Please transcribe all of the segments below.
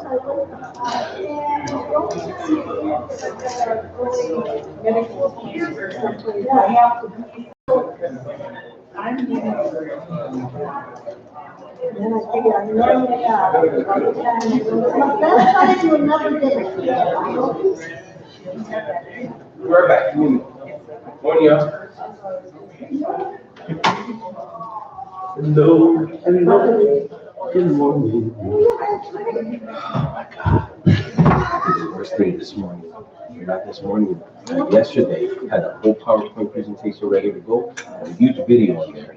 We're back. Morning, y'all. Hello. Good morning. Oh my God. The worst day this morning. Not this morning. Yesterday, had a whole PowerPoint presentation ready to go. A huge video on there.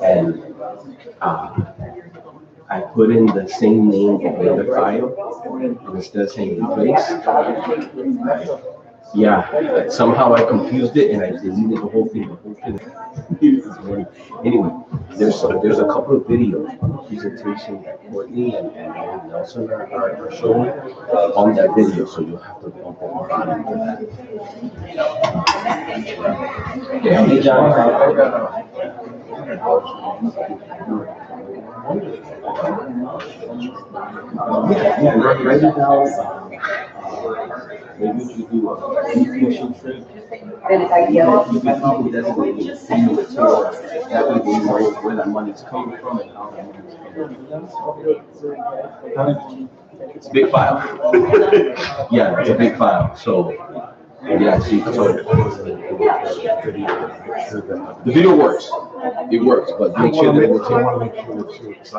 And I put in the same name of the other file, and instead of saying replace, yeah, somehow I confused it and I deleted the whole thing. This morning. Anyway, there's a couple of video presentations that Courtney and Nelson are showing on that video, so you'll have to bump on into that. Yeah, hey John. Right now, maybe you should do a mission trip. You can probably designate that way they know where that money's coming from and how that money's coming from. It's a big file. Yeah, it's a big file. So yeah, see, so the video works. It works, but make sure that it's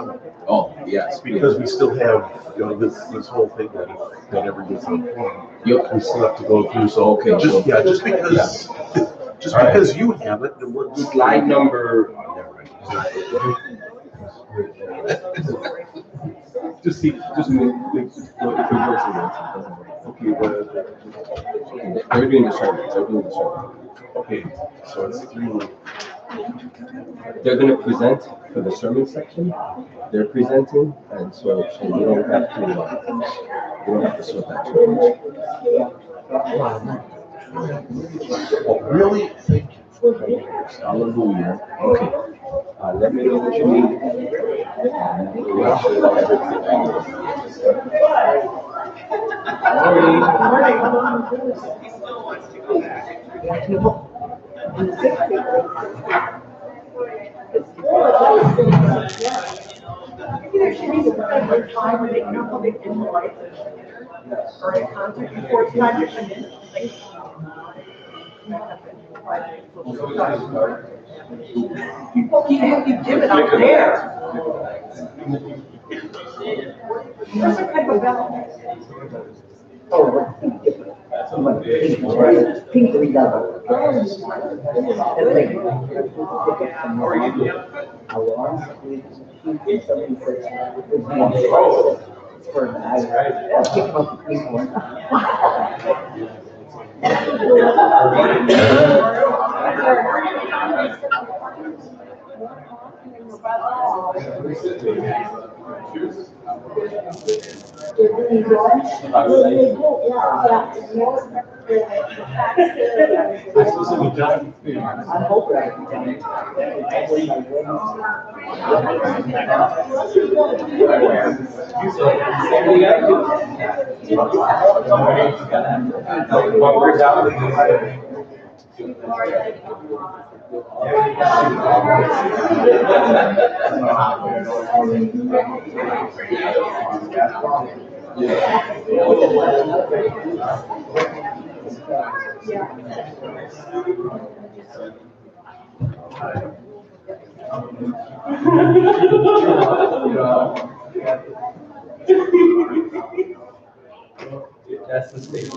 oh yes, because we still have this whole thing that never gets on form. Yep. We still have to go through. So okay, just because you have it, slide number. Just make if it works or not. Okay, they're doing the survey. Okay, so it's 3. They're going to present for the sermon section. They're presenting, and so we don't have to sort that too much. Oh, really? Thank you. Hallelujah. Okay. Let me know what you need. There should be a time where they can come in life or in concert before it's time to come in. You give it up there. There's a type of bell. Oh, pink double. I'm hoping I can tell you. That's the state.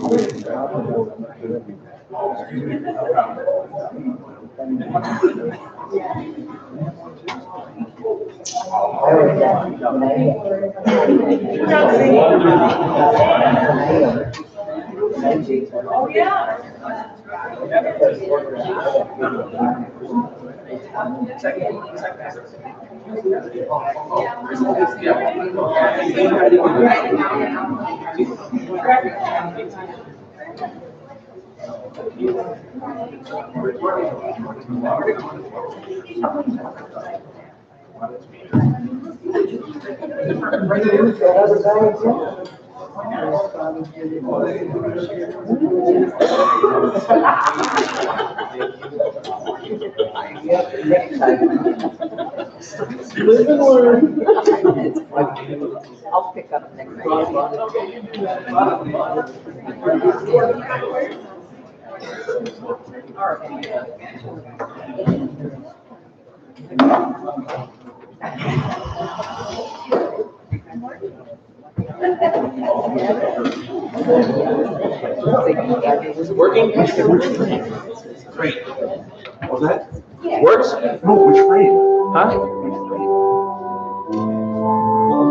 Oh, yeah. Live and learn. I'll pick up next Is it working? Great. Was that? Works? No, which frame? Huh?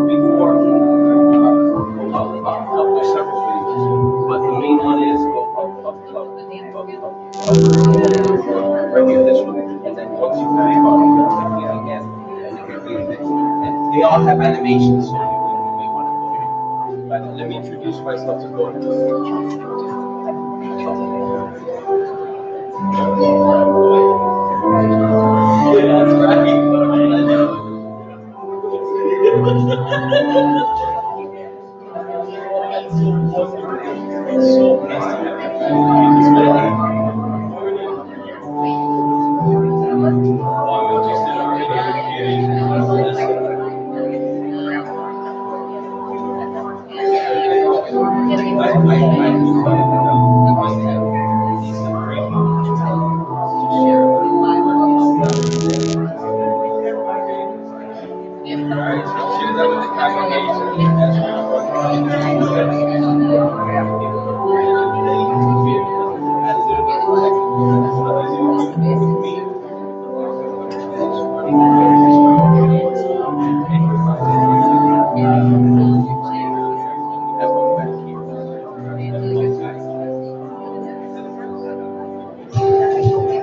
Before. Up there's several videos, but the main one is up. Right here, this one. And then once you click on it, again, and you can read it. And they all have animations, so you may want to go. But let me introduce myself to go. Yeah, that's right.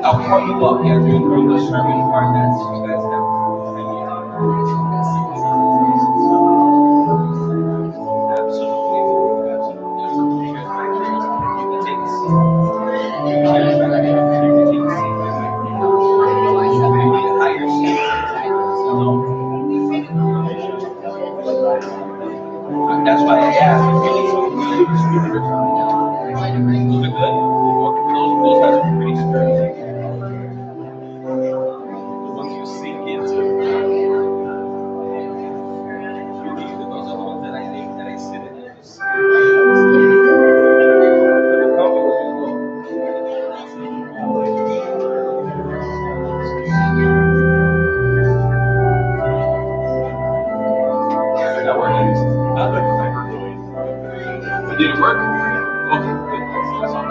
I'll call you up here during the sermon part that you guys have. That's why I asked if you need some good scooters. Those are good. Those guys are pretty sturdy. Once you sink into those are the ones that I think that I sit in. Not working? Did it work? Okay, good. That's all.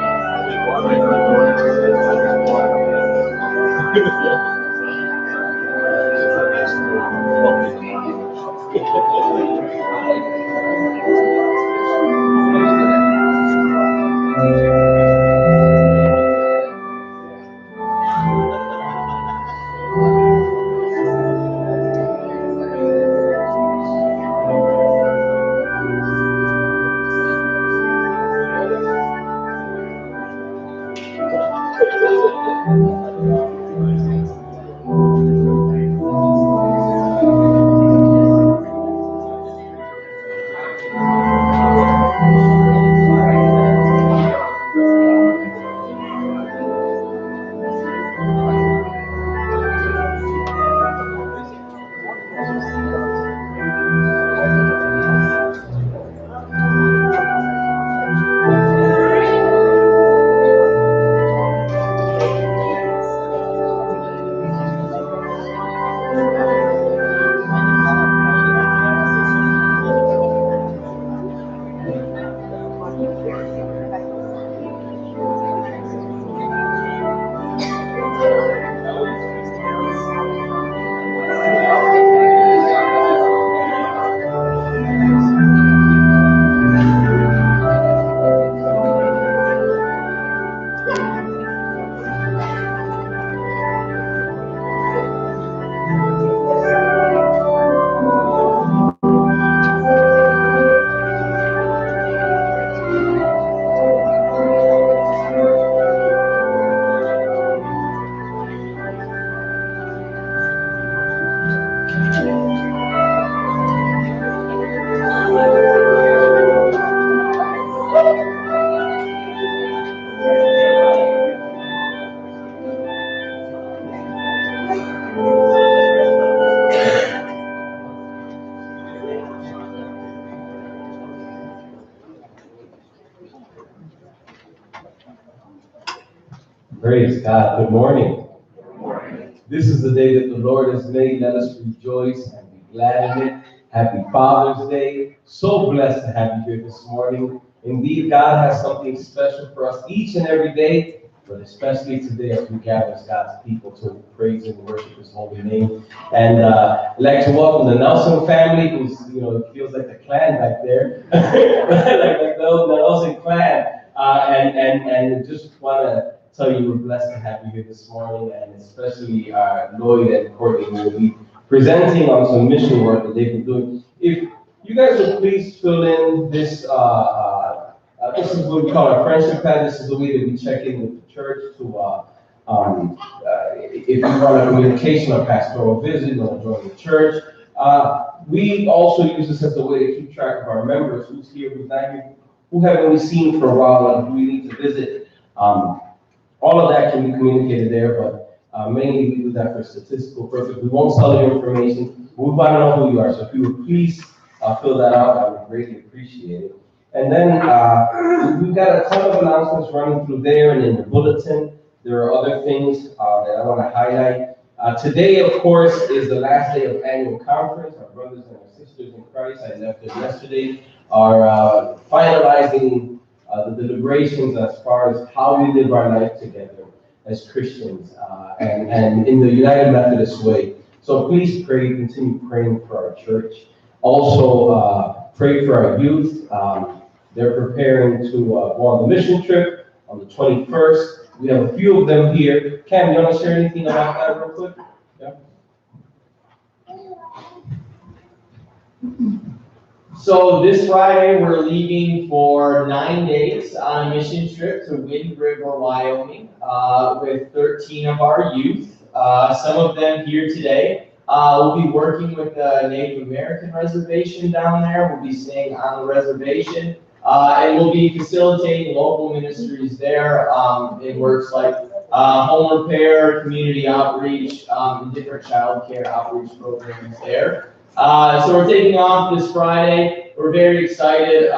Praise God. Good morning. This is the day that the Lord has made. Let us rejoice and be glad in it. Happy Father's Day. So blessed to have you here this morning. Indeed, God has something special for us each and every day, but especially today as we gather as God's people to praise and worship His holy name. And I'd like to welcome the Nelson family, who's, it feels like the clan back there, like the Nelson clan. And just want to tell you we're blessed to have you here this morning, and especially Lloyd and Courtney, who will be presenting on some mission work that they've been doing. If you guys would please fill in this, this is what we call our friendship pad. This is the way that we check in with the church to, if you want a communication or pastoral visit or join the church. We also use this as a way to keep track of our members, who's here, who's not here, who haven't we seen for a while, and who we need to visit. All of that can be communicated there, but mainly we do that for statistical purposes. We won't sell your information, but we want to know who you are. So if you would please fill that out, I would greatly appreciate it. And then we've got a ton of announcements running through there and in the bulletin. There are other things that I want to highlight. Today, of course, is the last day of annual conference. Our brothers and our sisters in Christ, I left them yesterday, are finalizing the deliberations as far as how we live our life together as Christians and in the United Methodist way. So please pray, continue praying for our church. Also, pray for our youth. They're preparing to go on the mission trip on the 21st. We have a few of them here. Cam, you want to share anything about that real quick? Yeah. So this Friday, we're leaving for 9 days on a mission trip to Wind River, Wyoming, with 13 of our youth. Some of them here today. We'll be working with the Native American reservation down there. We'll be staying on the reservation, and we'll be facilitating local ministries there in works like home repair, community outreach, and different child care outreach programs there. So we're taking off this Friday. We're very excited.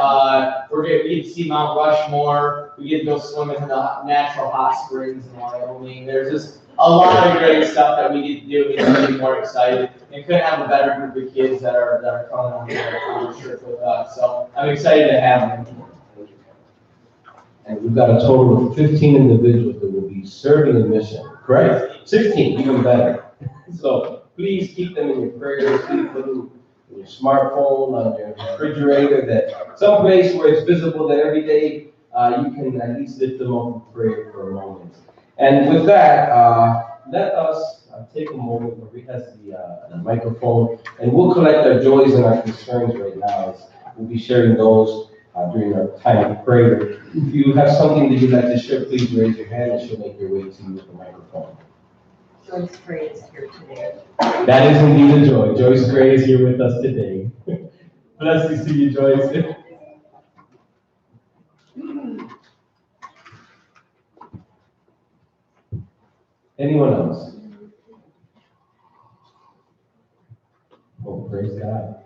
We get to see Mount Rushmore. We get to go swim in the natural hot springs in Wyoming. There's just a lot of great stuff that we get to do. We get to be more excited. And couldn't have a better group of kids that are coming on the trip with us. So I'm excited to have them. And we've got a total of 15 individuals that will be serving the mission, correct? 16, even better. So please keep them in your prayers. Please put them in your smartphone, on your refrigerator, that someplace where it's visible that every day you can at least lift them up in prayer for a moment. And with that, let us take a moment. Marie has the microphone, and we'll collect our joys and our concerns right now. We'll be sharing those during our time of prayer. If you have something that you'd like to share, please raise your hand, and she'll make your way to you with the microphone. Joyce Gray is here today. That is indeed a joy. Joyce Gray is here with us today. Blessed to see you, Joyce. Anyone else? Oh, praise God.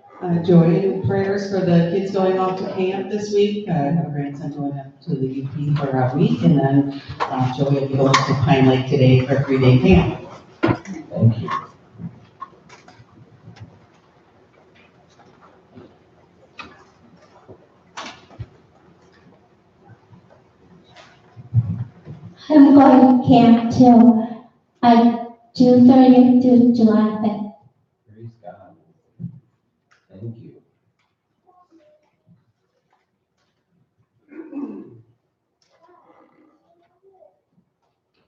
Joy and prayers for the kids going off to camp this week. I have a grandson going up to the UP for a week, and then Joy will be going to Pine Lake today for a 3-day camp. Thank you. I'm going to camp till June 30th to July 5th. Praise God. Thank you.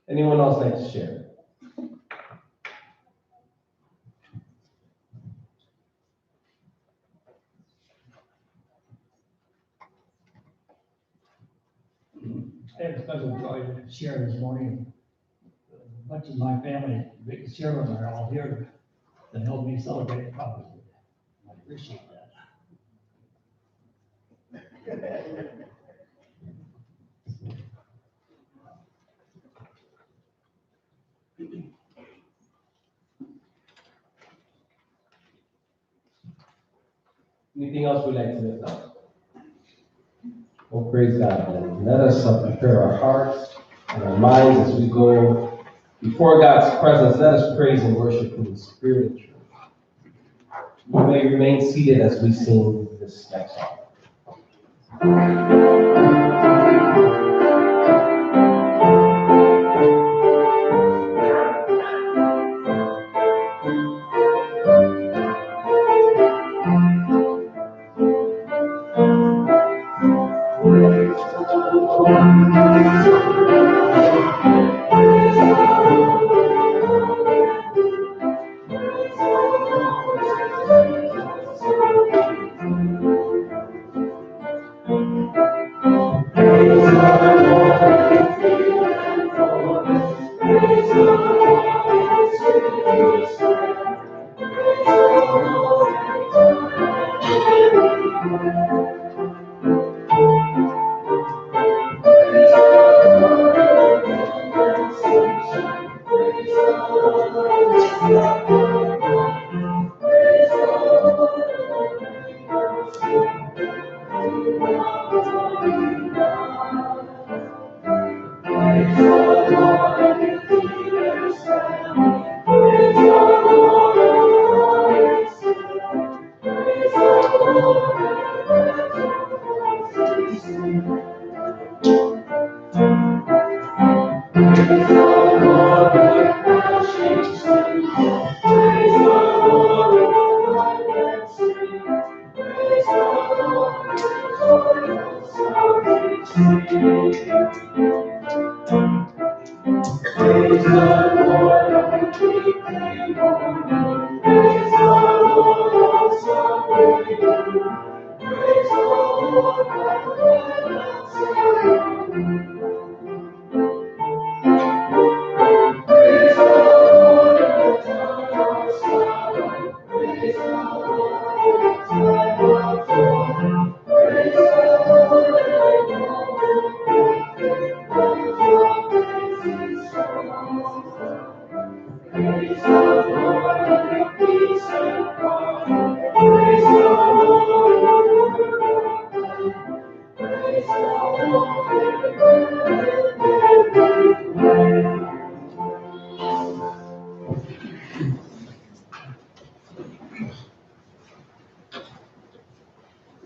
Anyone else like to share? I had a special joy to share this morning. Much of my family, biggest shareholders are all here to help me celebrate Father's Day. I appreciate that. Anything else we'd like to lift up? Oh, praise God. Then let us prepare our hearts and our minds as we go before God's presence. Let us praise and worship in the spirit and truth. You may remain seated as we sing this next song.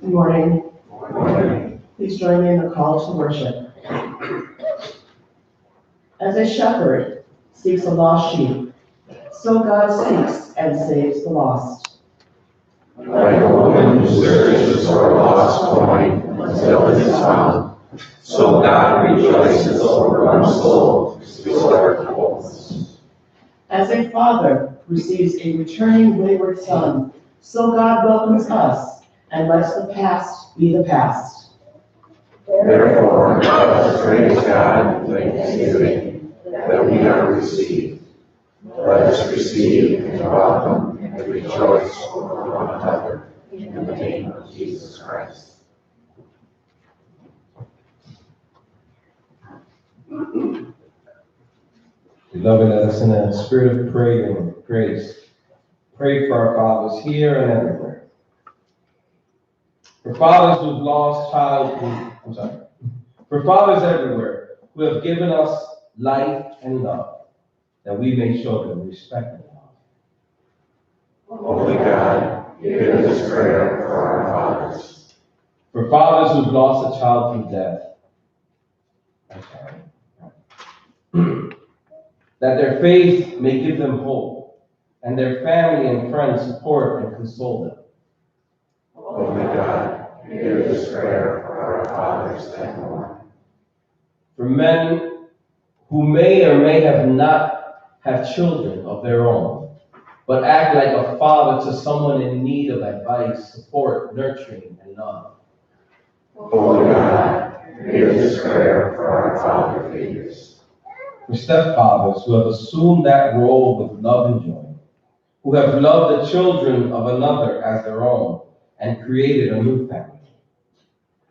Good morning. Please join me in the call to worship. As a shepherd seeks a lost sheep, so God seeks and saves the lost. Like a woman who searches for a lost coin until it is found, so God rejoices over one soul restored to wholeness. As a father receives a returning wayward son, so God welcomes us and lets the past be the past. Therefore, let us praise God with thanksgiving that we are received. Let us receive and welcome and rejoice over one another in the name of Jesus Christ. Beloved, let us in a spirit of prayer and grace pray for our fathers here and everywhere. For fathers who've lost for fathers everywhere who have given us life and love, that we may show them respect and love. Holy God, hear this prayer for our fathers. For fathers who've lost a child through death, that their faith may give them hope, and their family and friends support and console them. Holy God, hear this prayer for our fathers that mourn. For men who may or may have not have children of their own, but act like a father to someone in need of advice, support, nurturing, and love. Holy God, hear this prayer for our father figures. For stepfathers who have assumed that role with love and joy, who have loved the children of another as their own, and created a new family.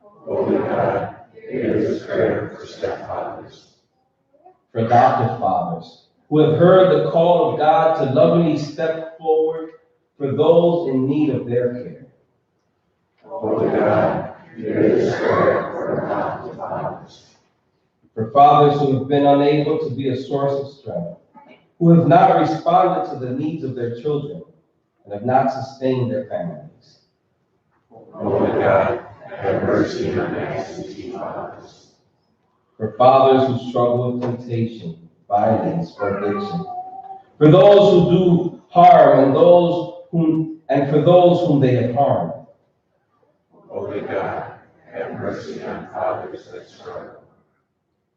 Holy God, hear this prayer for stepfathers. For adopted fathers, who have heard the call of God to lovingly step forward for those in need of their care. Holy God, hear this prayer for adopted fathers. For fathers who have been unable to be a source of strength, who have not responded to the needs of their children, and have not sustained their families. Holy God, have mercy on absentee fathers. For fathers who struggle with temptation, violence, or addiction. For those who do harm and for those whom they have harmed. Holy God, have mercy on fathers that struggle.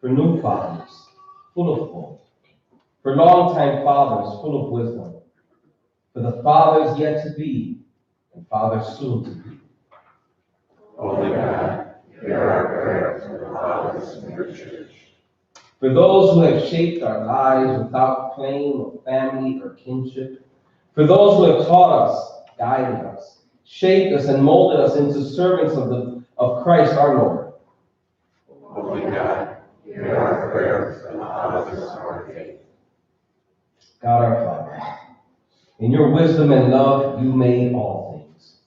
For new fathers, full of hope. For longtime fathers, full of wisdom. For the fathers yet to be, and fathers soon to be. Holy God, hear our prayers for the fathers in your church. For those who have shaped our lives without claim of family or kinship. For those who have taught us, guided us, shaped us, and molded us into servants of Christ our Lord. Holy God, hear our prayers for the fathers of our faith. God our Father, in your wisdom and love you made all things.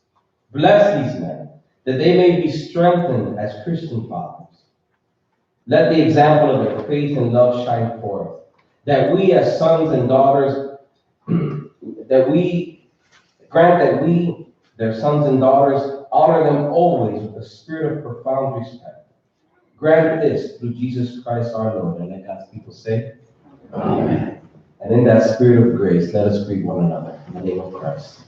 Bless these men, that they may be strengthened as Christian fathers. Let the example of their faith and love shine forth, that we as sons and daughters, that we, their sons and daughters, honor them always with a spirit of profound respect. Grant this through Jesus Christ our Lord, and let God's people say, Amen. And in that spirit of grace, let us greet one another in the name of Christ.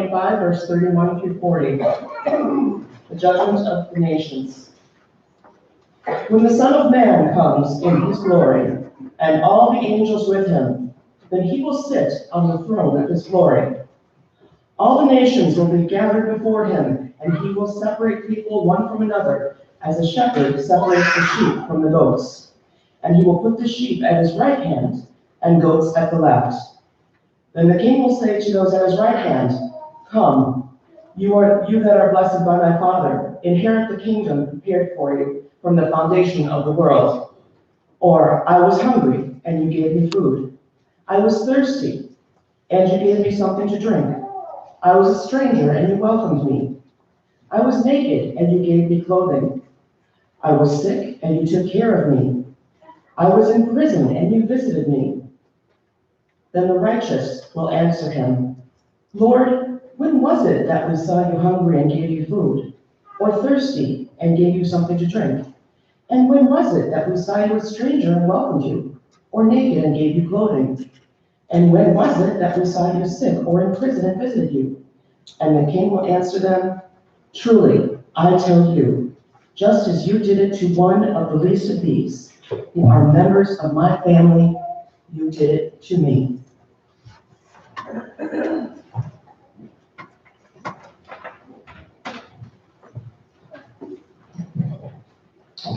25, verse 31 through 40. The judgment of the nations. When the Son of Man comes in his glory, and all the angels with him, then he will sit on the throne of his glory. All the nations will be gathered before him, and he will separate people one from another, as a shepherd separates the sheep from the goats. And he will put the sheep at his right hand, and goats at the left. Then the king will say to those at his right hand, "Come, you that are blessed by my Father, inherit the kingdom prepared for you from the foundation of the world. Or, I was hungry, and you gave me food. I was thirsty, and you gave me something to drink. I was a stranger, and you welcomed me. I was naked, and you gave me clothing. I was sick, and you took care of me. I was in prison, and you visited me." Then the righteous will answer him, "Lord, when was it that we saw you hungry and gave you food, or thirsty and gave you something to drink? And when was it that we saw you a stranger and welcomed you, or naked and gave you clothing? And when was it that we saw you sick or in prison and visited you?" And the king will answer them, "Truly, I tell you, just as you did it to one of the least of these, who are members of my family, you did it to me."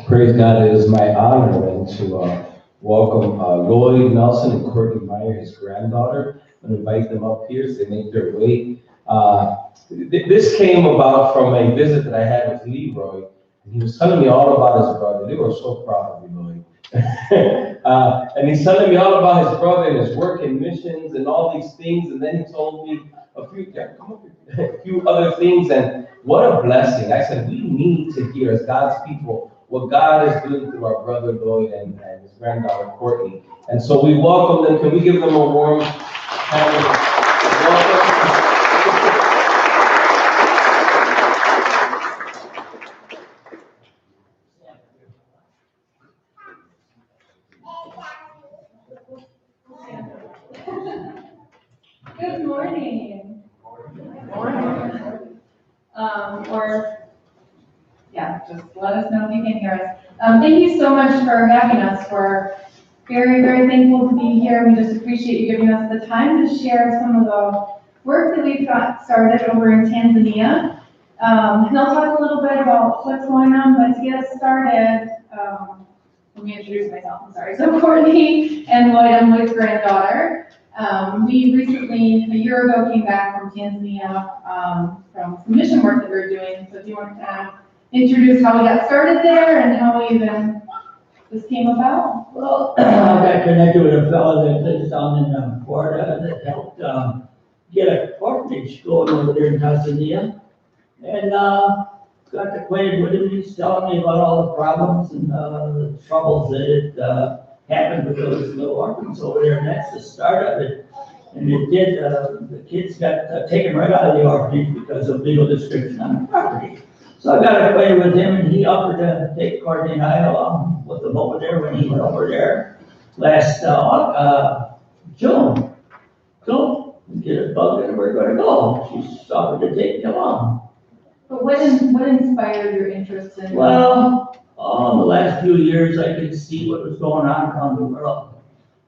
Praise God, it is my honor then to welcome Lloyd Nelson and Courtney Meyer, his granddaughter, and invite them up here as they make their way. This came about from a visit that I had with Leroy, and he was telling me all about his brother. They were so proud of me, Lloyd. And he's telling me all about his brother and his work in missions and all these things, and then he told me a few other things, and what a blessing. I said, we need to hear as God's people what God is doing through our brother Lloyd and his granddaughter Courtney. And so we welcome them. Can we give them a warm hand of welcome? Good morning. Just let us know if you can hear us. Thank you so much for having us. We're very, very thankful to be here. We just appreciate you giving us the time to share some of the work that we've got started over in Tanzania. And I'll talk a little bit about what's going on, but to get us started, let me introduce myself, I'm sorry. So Courtney and Lloyd, I'm Lloyd's granddaughter. We recently, a year ago, came back from Tanzania from some mission work that we were doing. So if you want to kind of introduce how we got started there and how even this came about? Well, I got connected with a fellow that lives down in Florida that helped get a orphanage going over there in Tanzania. And got acquainted with him. He's telling me about all the problems and the troubles that happened with those little orphans over there. And that's the start of it. And it did, the kids got taken right out of the orphanage because of legal description on the property. So I got acquainted with him, and he offered to take Courtney and I along with him over there when he went over there last June. So we get a bug and we're going to go. She's offered to take me along. But what inspired your interest in? Well, in the last few years, I could see what was going on around the world.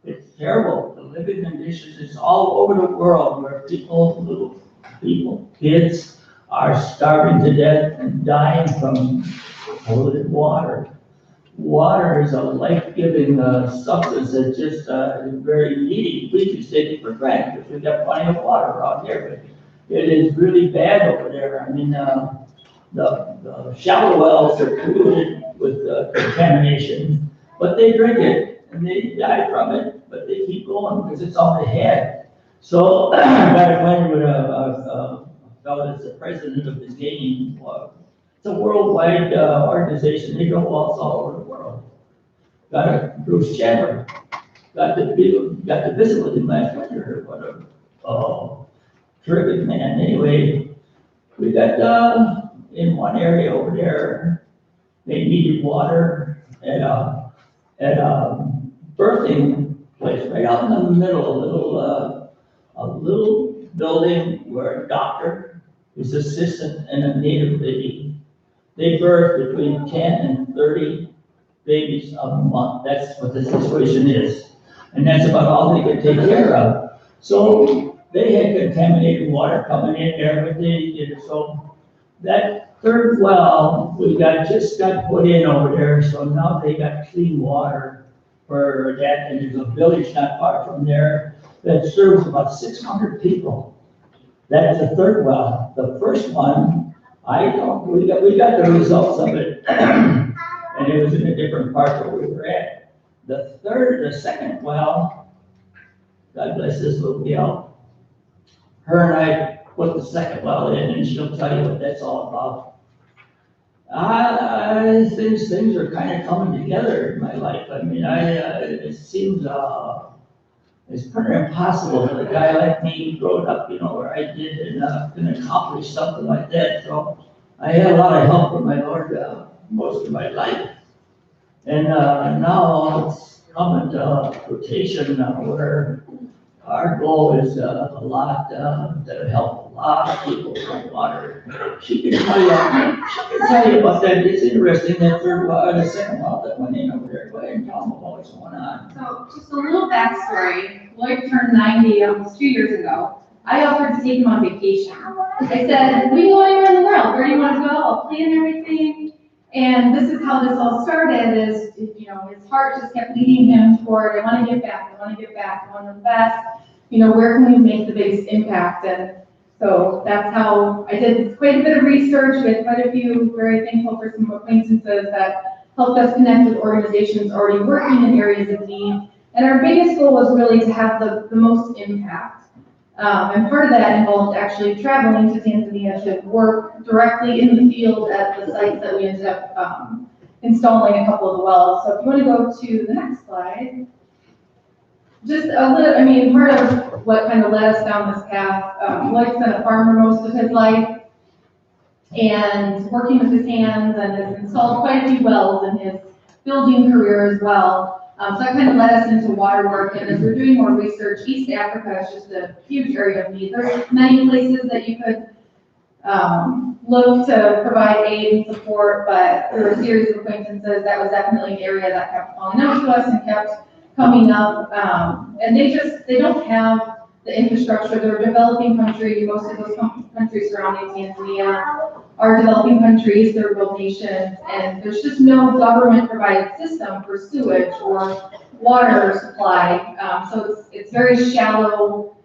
It's terrible. The living conditions is all over the world where little people, kids, are starving to death and dying from polluted water. Water is a life-giving substance that's just very needy. We just take it for granted because we've got plenty of water around here, but it is really bad over there. I mean, the shallow wells are polluted with contamination, but they drink it and they die from it, but they keep going because it's all they had. So I got acquainted with a fellow that's the president of the game. It's a worldwide organization. They go walks all over the world. Got a Bruce Chandler. Got to visit with him last winter. What a terrific man. Anyway, we got in one area over there. They needed water at a birthing place right out in the middle. A little building where a doctor, his assistant, and a native lady, they birth between 10 and 30 babies a month. That's what the situation is. And that's about all they could take care of. So they had contaminated water coming in there, but they did it. So that third well, just got put in over there, so now they got clean water for that, and there's a village not far from there that serves about 600 people. That is the third well. The first one, we got the results of it, and it was in a different part where we were at. The second well, God bless this little gal, her and I put the second well in, and she'll tell you what that's all about. Things are kind of coming together in my life. I mean, it seems it's pretty impossible for a guy like me growing up, where I did and can accomplish something like that. So I had a lot of help from my Lord most of my life. And now it's coming to fruition where our goal is a lot to help a lot of people with water. She can tell you about that. It's interesting, that the second well that went in over there. Go ahead and tell them about what's going on. So just a little backstory. Lloyd turned 90 almost 2 years ago. I offered to take him on vacation. I said, we can go anywhere in the world. Where do you want to go? I'll plan everything. And this is how this all started is, his heart just kept leading him toward, I want to give back, I want to give back, I want to invest. Where can we make the biggest impact? And so that's how I did quite a bit of research. We had quite a few, very thankful for some acquaintances that helped us connect with organizations already working in areas of need. And our biggest goal was really to have the most impact. And part of that involved actually traveling to Tanzania to work directly in the field at the sites that we ended up installing a couple of the wells. So if you want to go to the next slide. Just a little, part of what kind of led us down this path, Lloyd's been a farmer most of his life and working with his hands and has installed quite a few wells in his building career as well. So that kind of led us into water work, and as we're doing more research, East Africa is just a huge area of need. There's many places that you could look to provide aid and support, but through a series of acquaintances, that was definitely an area that kept calling out to us and kept coming up. And they don't have the infrastructure. They're a developing country. Most of those countries surrounding Tanzania are developing countries, third world nations, and there's just no government provided system for sewage or water supply. So it's very shallow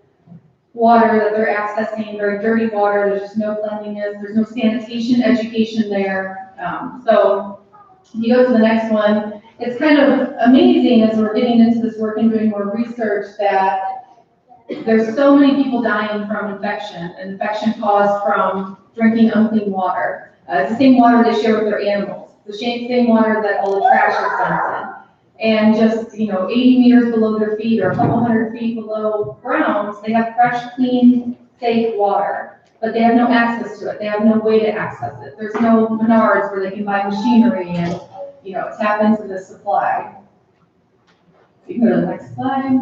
water that they're accessing, very dirty water. There's just no cleanliness. There's no sanitation education there. So if you go to the next one, it's kind of amazing as we're getting into this work and doing more research that there's so many people dying from infection caused from drinking unclean water. It's the same water they share with their animals, the same water that all the trash is dumped in. And just, 80 meters below their feet or a couple hundred feet below ground, they have fresh, clean, safe water, but they have no access to it. They have no way to access it. There's no Menards where they can buy machinery and, tap into the supply. You can go to the next slide.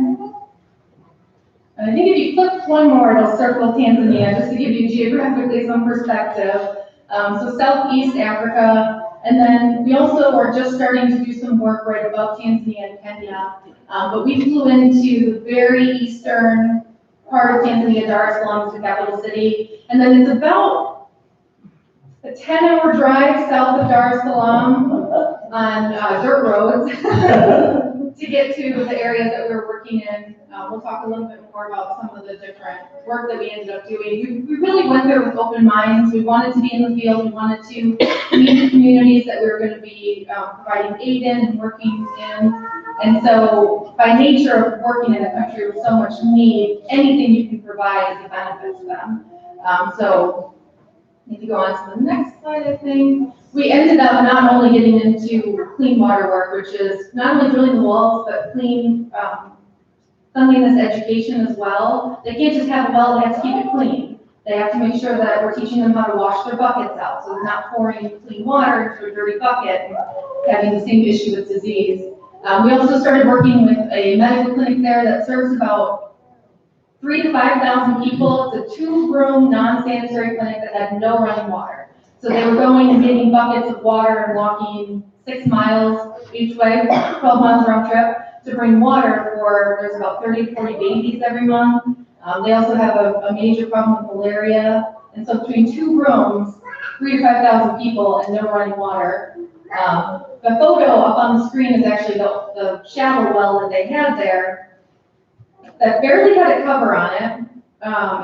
And I think if you click one more, it'll circle Tanzania, just to give you geographically some perspective. So Southeast Africa, and then we also are just starting to do some work right above Tanzania and Kenya. But we flew into the very eastern part of Tanzania, Dar es Salaam is the capital city, and then it's about a 10-hour drive south of Dar es Salaam on dirt roads to get to the areas that we were working in. We'll talk a little bit more about some of the different work that we ended up doing. We really went there with open minds. We wanted to be in the field. We wanted to meet the communities that we were going to be providing aid in and working in. And so by nature of working in a country with so much need, anything you can provide is a benefit to them. So if you go on to the next slide, I think. We ended up not only getting into clean water work, which is not only drilling the wells, but clean cleanliness education as well. They can't just have a well, they have to keep it clean. They have to make sure that we're teaching them how to wash their buckets out, so they're not pouring clean water into a dirty bucket and having the same issue with disease. We also started working with a medical clinic there that serves about 3,000 to 5,000 people. It's a 2-room non-sanitary clinic that had no running water. So they were going and getting buckets of water and walking 6 miles each way, 12 miles round trip, to bring water for, there's about 30 to 40 babies every month. They also have a major problem with malaria. And so between 2 rooms, 3,000 to 5,000 people and no running water. The photo up on the screen is actually the shallow well that they had there that barely had a cover on it.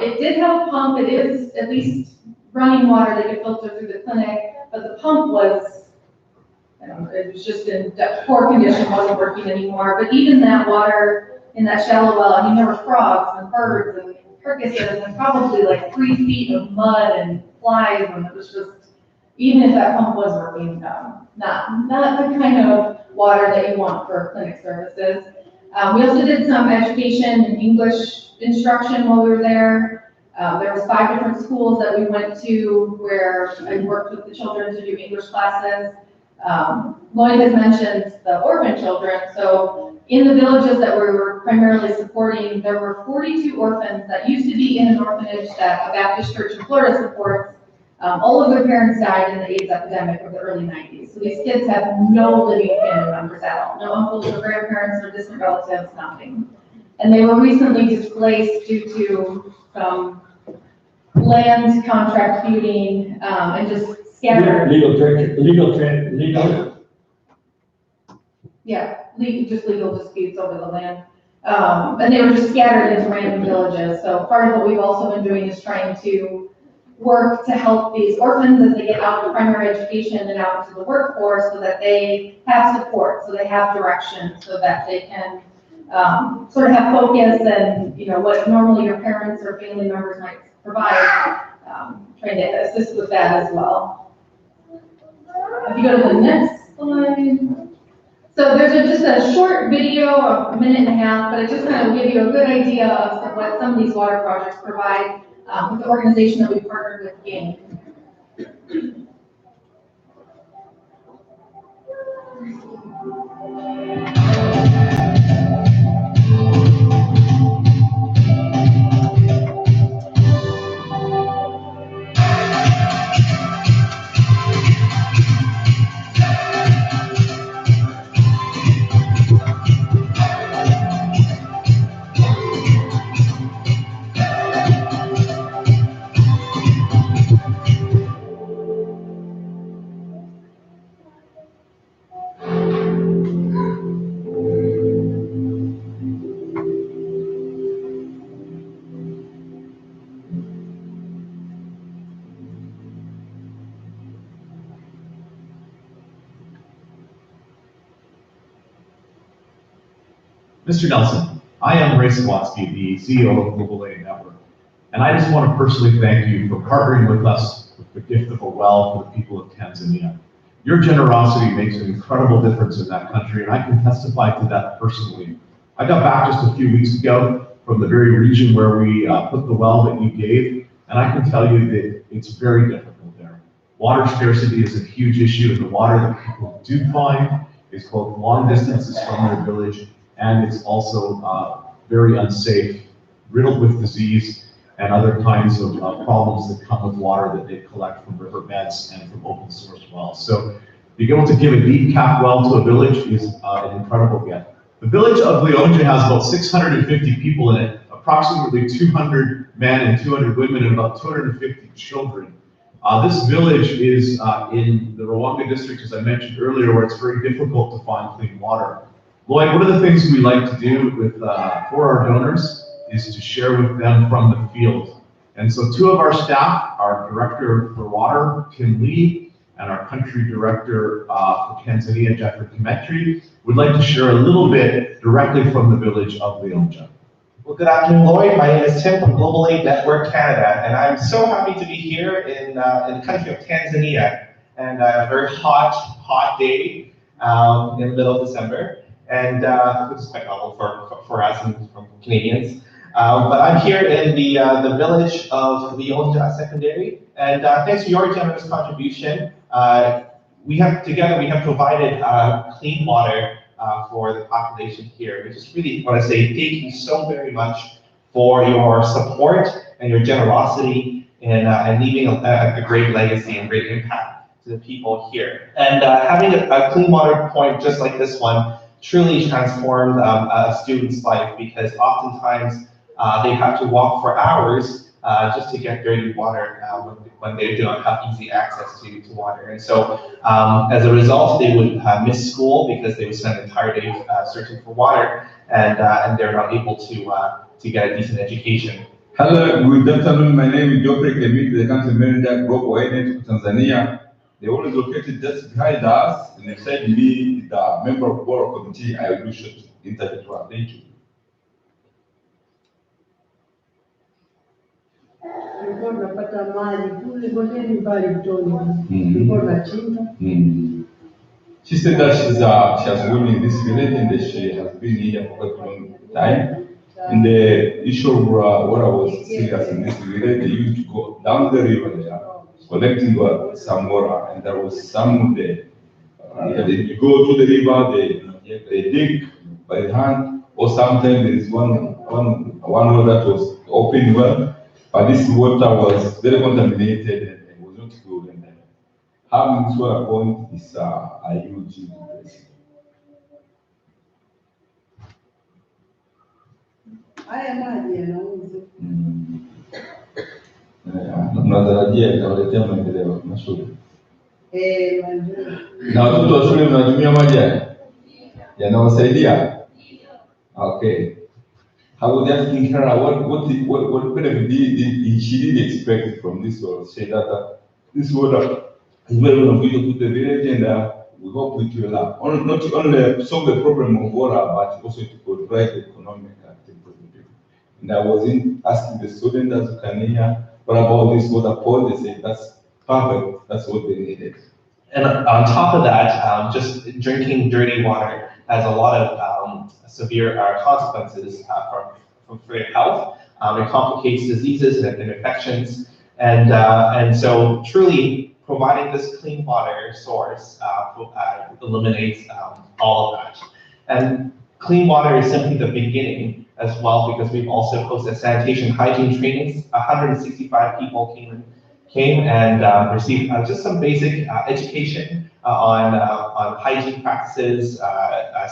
It did have a pump. It is at least running water that could filter through the clinic, but the pump was, I don't know, it was just in poor condition, wasn't working anymore. But even that water in that shallow well, I mean, there were frogs and birds and crickets and probably like 3 feet of mud and flies, and it was just, even if that pump was working, not the kind of water that you want for clinic services. We also did some education and English instruction while we were there. There was 5 different schools that we went to where I worked with the children to do English classes. Lloyd has mentioned the orphan children. So in the villages that we were primarily supporting, there were 42 orphans that used to be in an orphanage that a Baptist church in Florida supports. All of their parents died in the AIDS epidemic of the early 90s. So these kids have no living family members at all. No uncles or grandparents or distant relatives, nothing. And they were recently displaced due to some land contract feuding and just scattered. Yeah, just legal disputes over the land. And they were just scattered into random villages. So part of what we've also been doing is trying to work to help these orphans as they get out of primary education and out into the workforce so that they have support, so they have direction, so that they can sort of have focus and, you know, what normally your parents or family members might provide, trying to assist with that as well. If you go to the next slide. So there's just a short video, a minute and a half, but it just kind of give you a good idea of what some of these water projects provide with the organization that we partnered with GAIN. Mr. Nelson, I am Ray Sawatsky, the CEO of Global Aid Network, and I just want to personally thank you for partnering with us with the gift of a well for the people of Tanzania. Your generosity makes an incredible difference in that country, and I can testify to that personally. I got back just a few weeks ago from the very region where we put the well that you gave, and I can tell you that it's very difficult there. Water scarcity is a huge issue, and the water that people do find is both long distances from their village, and it's also very unsafe, riddled with disease and other kinds of problems that come with water that they collect from riverbeds and from open source wells. So being able to give a deep cap well to a village is an incredible gift. The village of Lmumc has about 650 people in it, approximately 200 men and 200 women and about 250 children. This village is in the Rwanga district, as I mentioned earlier, where it's very difficult to find clean water. Lloyd, one of the things we like to do with for our donors is to share with them from the field. And so 2 of our staff, our director for water, Tim Lee, and our country director for Tanzania, Jeffrey Kimetri, would like to share a little bit directly from the village of Lmumc. Well, good afternoon, Lloyd. My name is Tim from Global Aid Network Canada, and I'm so happy to be here in the country of Tanzania, and a very hot day in the middle of December. And this is quite novel for us and from Canadians. But I'm here in the village of Lmumc Secondary, and thanks to your generous contribution, we have provided clean water for the population here. We just really want to say thank you so very much for your support and your generosity in leaving a great legacy and great impact to the people here. And having a clean water point just like this one truly transformed a student's life, because oftentimes they have to walk for hours just to get dirty water when they do not have easy access to water. And so as a result, they would miss school because they would spend the entire day searching for water, and they're not able to get a decent education. Hello, good afternoon. My name is Geoffrey Kemit, the country manager, Global Aid to Tanzania. The one is located just behind us, and beside me is the member of board committee. I will do short interview to her. Thank you. Tulikuwa tunapata maji kule bondeni mbali mtoni. Tulikuwa tunachimba. She said that she has grown in this village and that she has been here for quite a long time. And the issue of water was serious in this village. They used to go down the river there, collecting some water, and there was some there. You go to the river, they dig by hand, or sometimes there is one well that was open well, but this water was very contaminated and it was not good. And having this water point is a huge blessing. Haya maji yanauzwa. Tunatarajia itawaletea maendeleo mazuri. Maendeleo. Na watoto wa shule mnatumia maji haya? Yanawasaidia? Okay. I was asking her what benefit she did expect from this water. She said that this water is very beneficial to the village, and we hope it will not only solve the problem of water, but also to provide economic activity. And I was asking the students as Kenya, what about this water point? They said that's perfect, that's what they needed. And on top of that, just drinking dirty water has a lot of severe consequences for your health. It complicates diseases and infections. And so truly providing this clean water source eliminates all of that. And clean water is simply the beginning as well, because we've also hosted sanitation hygiene trainings. 165 people came and received just some basic education on hygiene practices,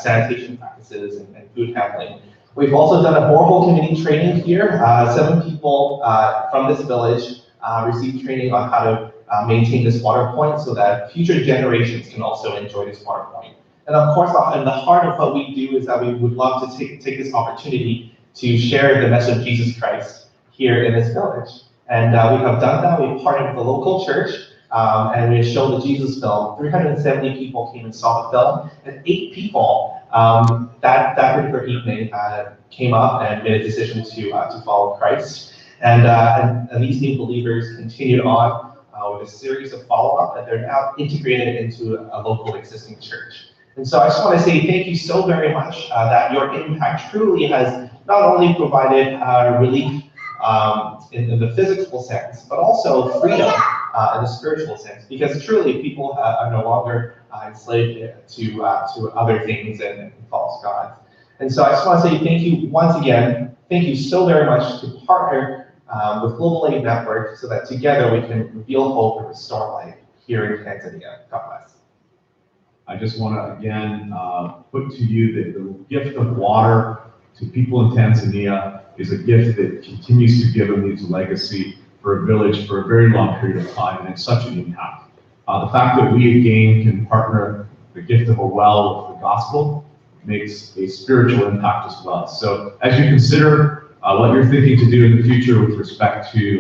sanitation practices, and food handling. We've also done a borehole community training here. 7 people from this village received training on how to maintain this water point so that future generations can also enjoy this water point. And of course, in the heart of what we do is that we would love to take this opportunity to share the message of Jesus Christ here in this village. And we have done that. We've partnered with the local church, and we showed the Jesus film. 370 people came and saw the film, and 8 people that particular evening came up and made a decision to follow Christ. And these new believers continued on with a series of follow-up, and they're now integrated into a local existing church. And so I just want to say thank you so very much that your impact truly has not only provided relief in the physical sense, but also freedom in the spiritual sense, because truly people are no longer enslaved to other things and false gods. And so I just want to say thank you once again. Thank you so very much to partner with Global Aid Network so that together we can reveal hope and restore life here in Tanzania. God bless. I just want to again put to you that the gift of water to people in Tanzania is a gift that continues to give and leaves a legacy for a village for a very long period of time, and it's such an impact. The fact that we again can partner the gift of a well with the gospel makes a spiritual impact as well. So as you consider what you're thinking to do in the future with respect to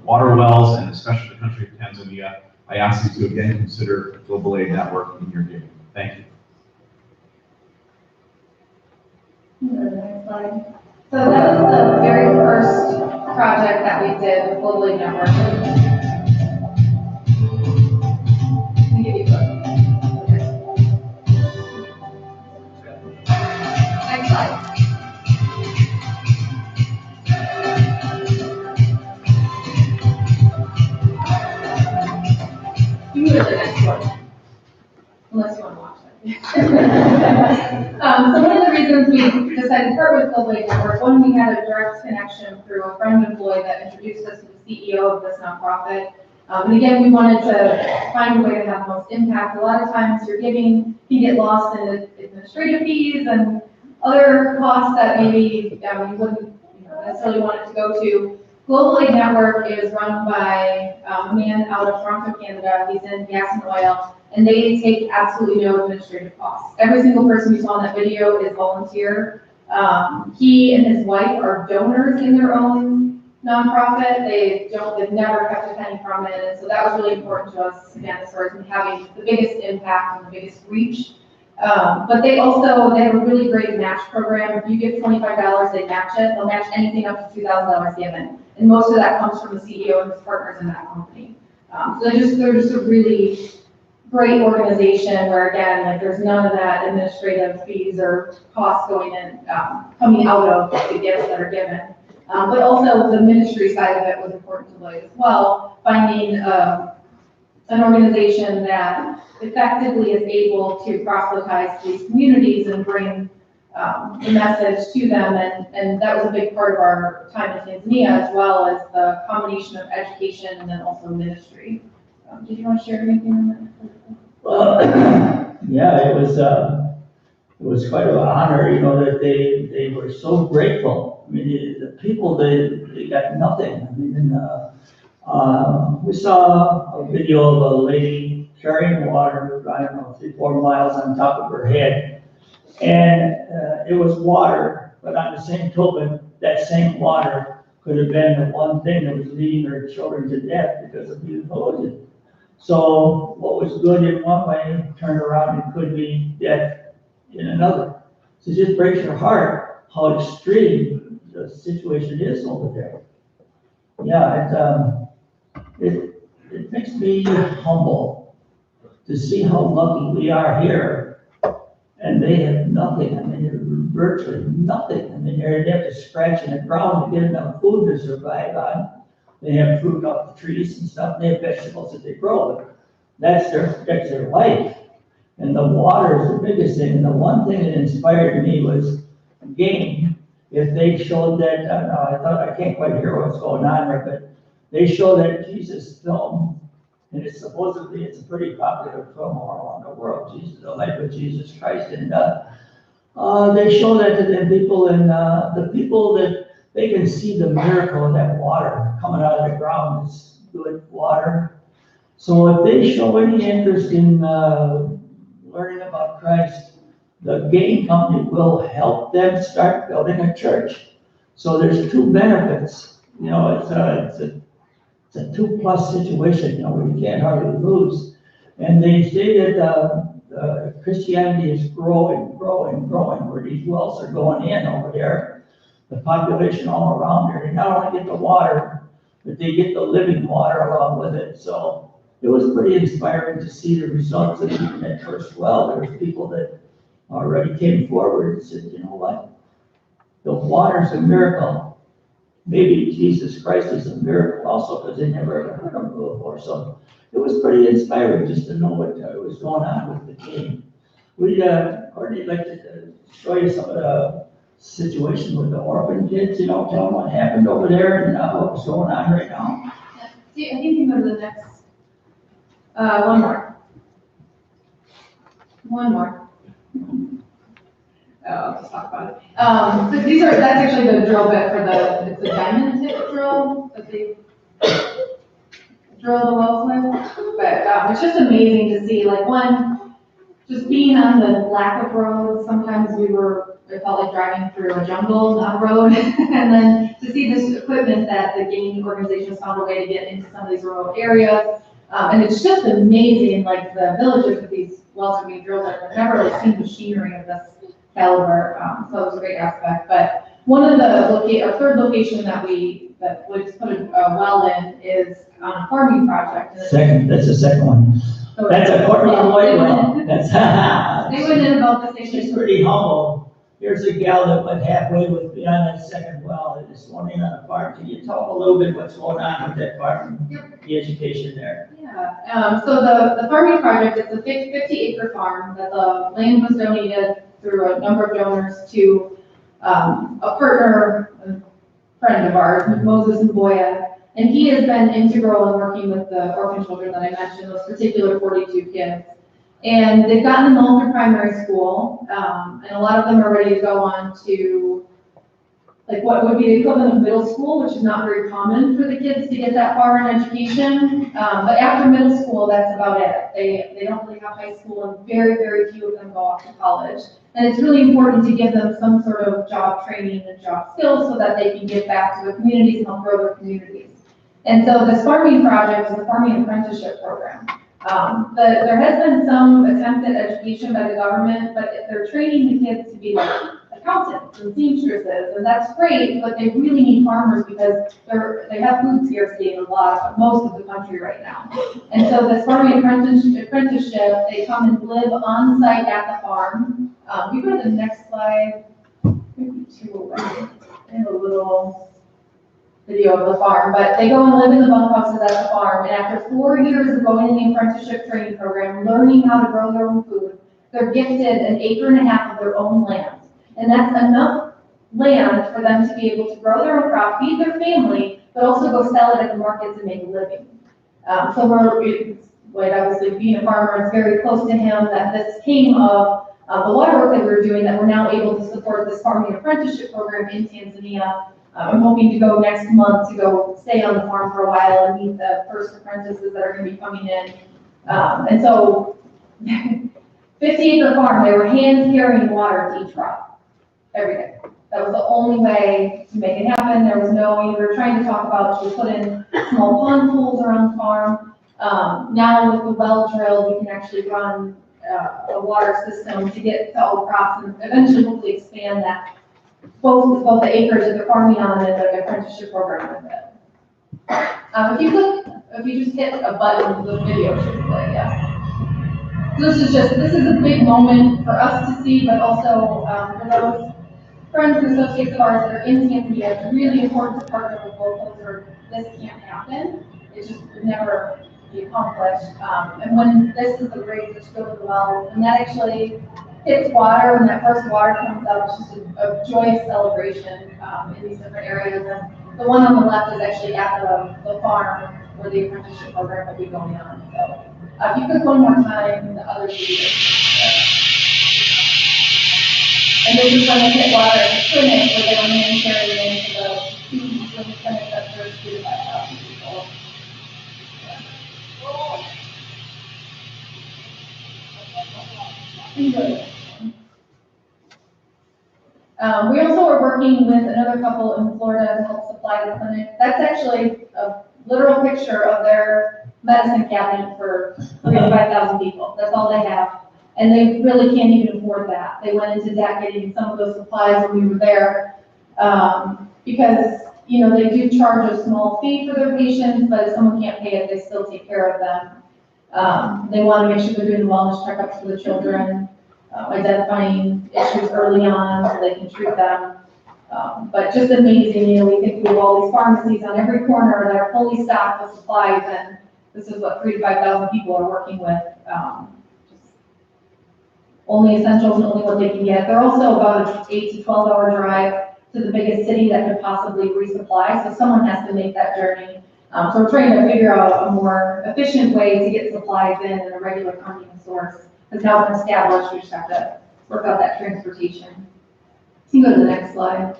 water wells, and especially the country of Tanzania, I ask you to again consider Global Aid Network in your giving. Thank you. Next slide. So that was the very first project that we did with Global Aid Network. Let me give you both. Next slide. You can go to the next one, unless you want to watch it. So one of the reasons we decided to partner with Global Aid Network, one, we had a direct connection through a friend of Lloyd that introduced us to the CEO of this nonprofit. And again, we wanted to find a way to have the most impact. A lot of times your giving can get lost in administrative fees and other costs that maybe you wouldn't necessarily want it to go to. Global Aid Network is run by a man out of Toronto, Canada. He's in gas and oil, and they take absolutely no administrative costs. Every single person you saw in that video is volunteer. He and his wife are donors in their own nonprofit. They've never kept a penny from it, and so that was really important to us, again, as far as having the biggest impact and the biggest reach. But they have a really great match program. If you give $25, they match it. They'll match anything up to $2,000 given. And most of that comes from the CEO and his partners in that company. So they're just a really great organization where, again, like there's none of that administrative fees or costs going in, coming out of the gifts that are given. But also the ministry side of it was important to Lloyd as well, finding an organization that effectively is able to proselytize these communities and bring the message to them, and that was a big part of our time in Tanzania, as well as the combination of education and then also ministry. Did you want to share anything on that? Well, yeah, it was quite an honor, that they were so grateful. I mean, the people, they got nothing. I mean, we saw a video of a lady carrying water, I don't know, 3-4 miles on top of her head. And it was water, but on the same token, that same water could have been the one thing that was leading her children to death because of the erosion. So what was good in one way turned around and could be death in another. So it just breaks your heart how extreme the situation is over there. Yeah, it makes me humble to see how lucky we are here. And they have nothing. I mean, virtually nothing. I mean, they have to scratch in the ground to get enough food to survive on. They have fruit off the trees and stuff. They have vegetables that they grow. That's their life. And the water is the biggest thing. And the one thing that inspired me was, again, if they showed that, I can't quite hear what's going on there, but they show that Jesus film, and it's supposedly a pretty popular film all around the world, the life of Jesus Christ. And they show that to the people, and the people that they can see the miracle of that water coming out of the ground is good water. So if they show any interest in learning about Christ, the game company will help them start building a church. So there's two benefits. It's a 2+ situation, where you can't hardly lose. And they say that Christianity is growing, where these wells are going in over there. The population all around there, they not only get the water, but they get the living water along with it. So it was pretty inspiring to see the results of even that first well. There was people that already came forward and said, you know what? The water's a miracle. Maybe Jesus Christ is a miracle also, because they never ever heard of him before. So it was pretty inspiring just to know what was going on with the game. We'd already like to show you some of the situation with the orphan kids, tell them what happened over there and what's going on right now. Yeah, I think you can go to the next, one more. I'll just talk about it. So that's actually the drill bit for it's a diamond tip drill that they drill the wells with. But it's just amazing to see, just being on the lack of roads. Sometimes it felt like driving through a jungle, not a road. And then to see this equipment that the game organization has found a way to get into some of these remote areas. And it's just amazing, the villages that these wells are being drilled in. I've never really seen machinery of this caliber, so it was a great aspect. But one of our third location that we put a well in is on a farming project. That's the second one. So that's a Courtney Lloyd well. They went in about the same. She's pretty humble. Here's a gal that went halfway with me on that second well. It's one in on a farm. Can you tell them a little bit what's going on with that farm, the education there? Yeah, So the farming project is a 50-acre farm that the land was donated through a number of donors to a partner, a friend of ours, Moses Mboya. And he has been integral in working with the orphan children that I mentioned, those particular 42 kids. And they've gotten them all through primary school, and a lot of them are ready to go on to like what would be the equivalent of middle school, which is not very common for the kids to get that far in education. But after middle school, that's about it. They don't really have high school, and very, very few of them go off to college. And it's really important to give them some sort of job training and job skills so that they can give back to their communities and help grow their communities. And so this farming project is a farming apprenticeship program. There has been some attempt at education by the government, but they're training the kids to be like accountants and seamstresses, and that's great, but they really need farmers because they have food scarcity in most of the country right now. And so this farming apprenticeship, they come and live on site at the farm. You go to the next slide, maybe two away. I have a little video of the farm, but they go and live in the bunkhouses at the farm, and after 4 years of going in the apprenticeship training program, learning how to grow their own food, they're gifted an 1.5 acres of their own land. And that's enough land for them to be able to grow their own crop, feed their family, but also go sell it at the markets and make a living. So obviously being a farmer, it's very close to him that this came of the water work that we were doing, that we're now able to support this farming apprenticeship program in Tanzania. I'm hoping to go next month to go stay on the farm for a while and meet the first apprentices that are going to be coming in. And so 50-acre farm, they were hand carrying water to each crop every day. That was the only way to make it happen. There was no, we were trying to talk about, should we put in small pond pools around the farm. Now with the well drilled, we can actually run a water system to get to all crops and eventually hopefully expand that, both the acres that they're farming on and the apprenticeship program with it. If you just hit a button, the video should play, yeah. This is a big moment for us to see, but also for those friends and associates of ours that are in Tanzania. It's really important to partner with locals or this can't happen. It just would never be accomplished. And when this is the rate that's really well, and that actually hits water, when that first water comes out, it's just a joyous celebration in these different areas. And the one on the left is actually at the farm where the apprenticeship program will be going on. So if you click one more time, the other videos. And they're just going to hit water at the clinic where they were hand carrying into the students in the clinic that serves 3,000 to 5,000 people. Enjoy. We also are working with another couple in Florida to help supply the clinic. That's actually a literal picture of their medicine cabinet for 3,000 to 5,000 people. That's all they have. And they really can't even afford that. They went into debt getting some of those supplies when we were there, because they do charge a small fee for their patients, but if someone can't pay it, they still take care of them. They want to make sure they're doing wellness checkups for the children, identifying issues early on so they can treat them. But just amazing, we think we have all these pharmacies on every corner that are fully stocked with supplies, and this is what 3,000 to 5,000 people are working with. Only essentials and only what they can get. They're also about an 8 to 12 hour drive to the biggest city that could possibly resupply, so someone has to make that journey. So we're trying to figure out a more efficient way to get supplies in a regular funding source. It's now been established, we just have to work out that transportation. You can go to the next slide.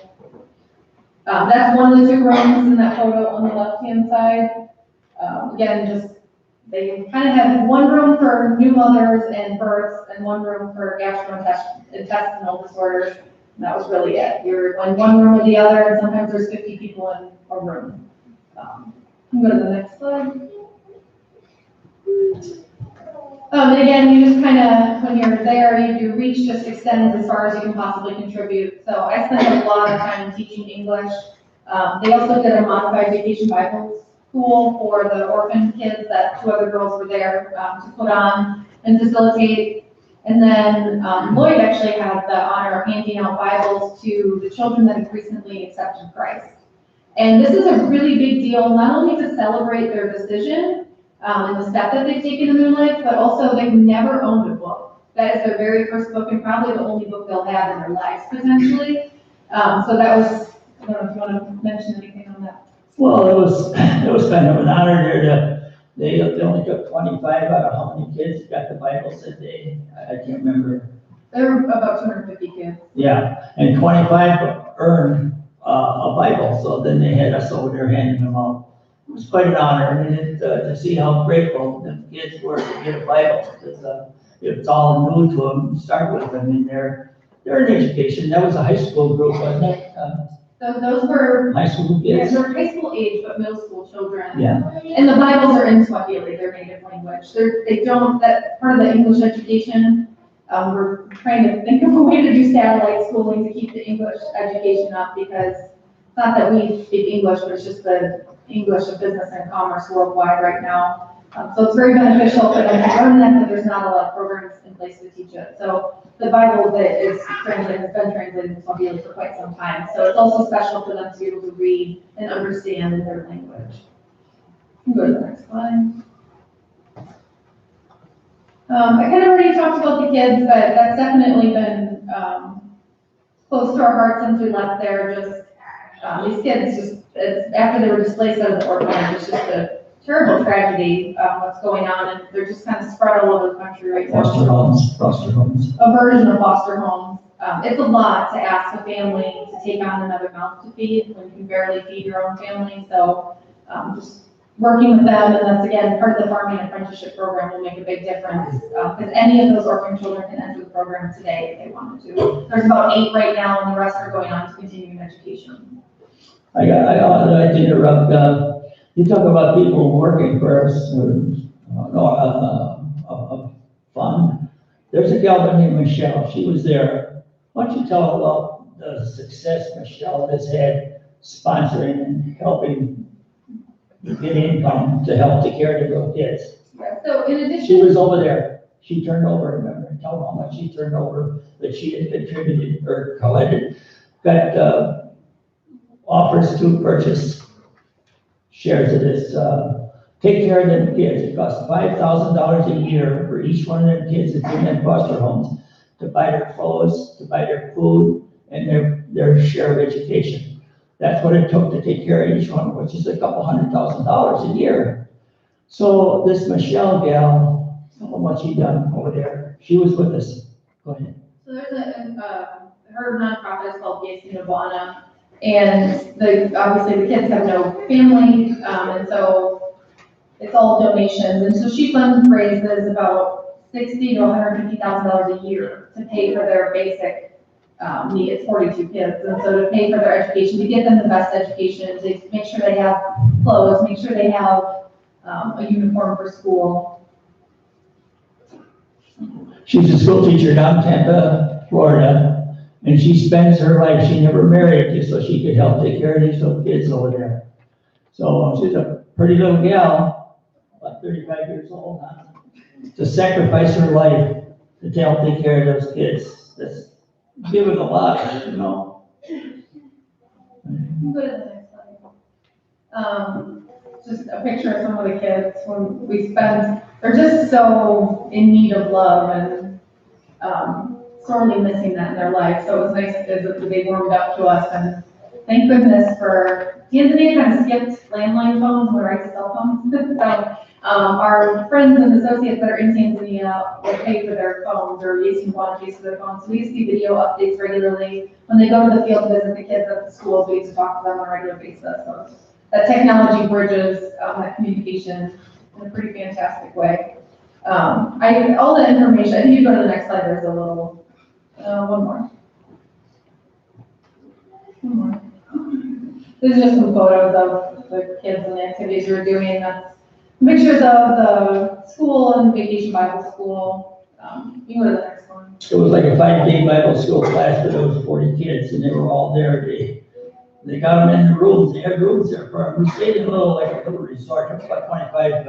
That's one of the 2 rooms in that photo on the left-hand side. Again, they kind of have 1 room for new mothers and births and 1 room for gastrointestinal disorders. And that was really it. You're in 1 room or the other, and sometimes there's 50 people in a room. You can go to the next slide. And again, you just kind of, when you're there, your reach just extends as far as you can possibly contribute. So I spent a lot of time teaching English. They also did a modified vacation Bible school for the orphan kids that 2 other girls were there to put on and facilitate. And then Lloyd actually had the honor of handing out Bibles to the children that have recently accepted Christ. And this is a really big deal, not only to celebrate their decision, and the step that they've taken in their life, but also they've never owned a book. That is their very first book and probably the only book they'll have in their lives potentially. So that was, I don't know if you want to mention anything on that. Well, it was kind of an honor there they only took 25 out of how many kids got the Bibles that day? I can't remember. There were about 250 kids. Yeah, and 25 earned a Bible, so then they had us over there handing them out. It was quite an honor, and to see how grateful the kids were to get a Bible, because it's all new to them, start with them, and they're in education. That was a high school group, wasn't it? So those were High school kids? Yeah, they're high school age, but middle school children. Yeah. And the Bibles are in Swahili, their native language. That part of the English education, we're trying to think of a way to do satellite schooling to keep the English education up, because it's not that we speak English, but it's just the English of business and commerce worldwide right now. So it's very beneficial for them to learn that, but there's not a lot of programs in place to teach it. So the Bible that is translated has been translated in Swahili for quite some time. So it's also special for them to be able to read and understand in their language. Go to the next slide. I kind of already talked about the kids, but that's definitely been close to our hearts since we left there. Just these kids, after they were displaced out of the orphanage, it's just a terrible tragedy what's going on, and they're just kind of spread all over the country right now. Foster homes. A version of foster homes. It's a lot to ask a family to take on another mouth to feed when you can barely feed your own family. So just working with them, and that's again part of the farming apprenticeship program, will make a big difference, because any of those orphan children can enter the program today if they wanted to. There's about 8 right now, and the rest are going on to continuing education. I'd like to interrupt. You talk about people working for us, a fund. There's a gal named Michelle. She was there. Why don't you tell about the success Michelle has had sponsoring and helping get income to help take care of the little kids? Yeah, so in addition, she was over there. She turned over, remember, and tell them how much she turned over that she had contributed or collected. Got offers to purchase shares of this, take care of them kids. It costs $5,000 a year for each one of them kids that's in them foster homes to buy their clothes, to buy their food, and their share of education. That's what it took to take care of each one, which is a couple $100,000 a year. So this Michelle gal, how much she done over there? She was with us. Go ahead. So there's her nonprofit is called Yes Nirvana. And obviously the kids have no family, and so it's all donations. And so she fundraises about $60,000 to $150,000 a year to pay for their basic need. It's 42 kids, and so to pay for their education, to get them the best education, to make sure they have clothes, make sure they have a uniform for school. She's a school teacher down in Tampa, Florida. And she spends her life, she never married, so she could help take care of these little kids over there. So she's a pretty little gal, about 35 years old now, to sacrifice her life to help take care of those kids. That's giving a lot, you know. Go to the next slide. Just a picture of some of the kids when we spend, they're just so in need of love and sorely missing that in their life. So it was nice as they warmed up to us, and thank goodness for Tanzania kind of skipped landline phones and went right to cell phones. So our friends and associates that are in Tanzania will pay for their phones, or using one pays for their phones. So we used to see video updates regularly. When they go to the field to visit the kids at the schools, we used to talk to them on a regular basis. So that technology bridges that communication in a pretty fantastic way. All the information, I think you go to the next slide, there's a little, one more. This is just some photos of the kids and the activities we were doing. That's pictures of the school and vacation Bible school. You go to the next one. It was like a 5-day Bible school class, but there was 40 kids, and they were all there. They got them in the rooms. They had rooms there for them. We stayed in a little resort. There was about 25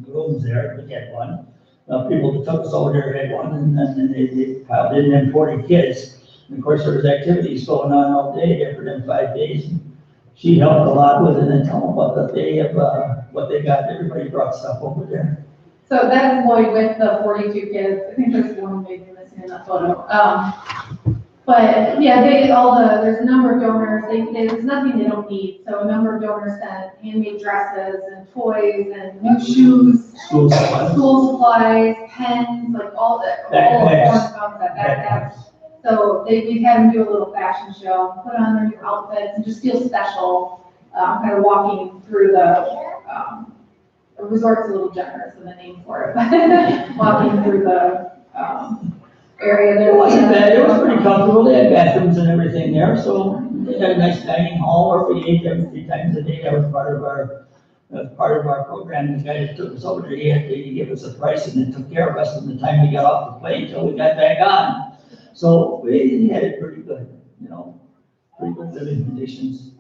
rooms there. We had one. People that took us over there had one, and then they piled in them 40 kids. And of course, there was activities going on all day for them 5 days. And she helped a lot with it, and tell them about that they have, what they got. Everybody brought stuff over there. So that's Lloyd with the 42 kids. I think there's one maybe missing in that photo. But yeah, there's a number of donors. There's nothing they don't need. So a number of donors sent handmade dresses and toys and new shoes, School supplies, pens, like all backpacks. So we've had them do a little fashion show, put on their new outfits, and just feel special, kind of walking through the resort's a little generous in the name for it, but walking through the area there. It wasn't bad, it was pretty comfortable, they had bathrooms and everything there, so they had a nice dining hall where we ate every 3 times a day. That was part of our program. The guy that took us over there, he gave us a price and then took care of us from the time we got off the plane until we got back on. So we had it pretty good, pretty good living conditions.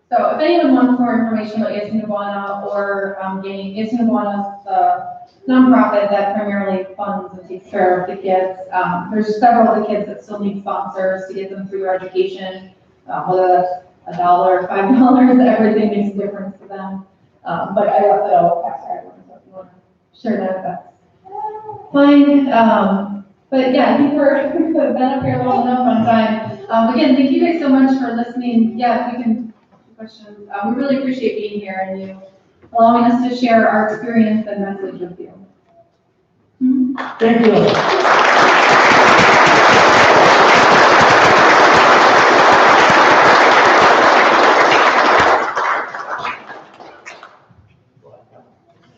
So if anyone wants more information about Yesu Nubuana or getting Yesu Nubuana is the nonprofit that primarily funds and takes care of the kids. There's several of the kids that still need sponsors to get them through their education, whether that's $1, $5, everything makes a difference to them. But I also pass everyone, so if you want to share that, that's fine. But yeah, I think we've been up here long enough on time. Again, thank you guys so much for listening. Yeah, if we can questions. We really appreciate being here and you allowing us to share our experience and message with you. Thank you.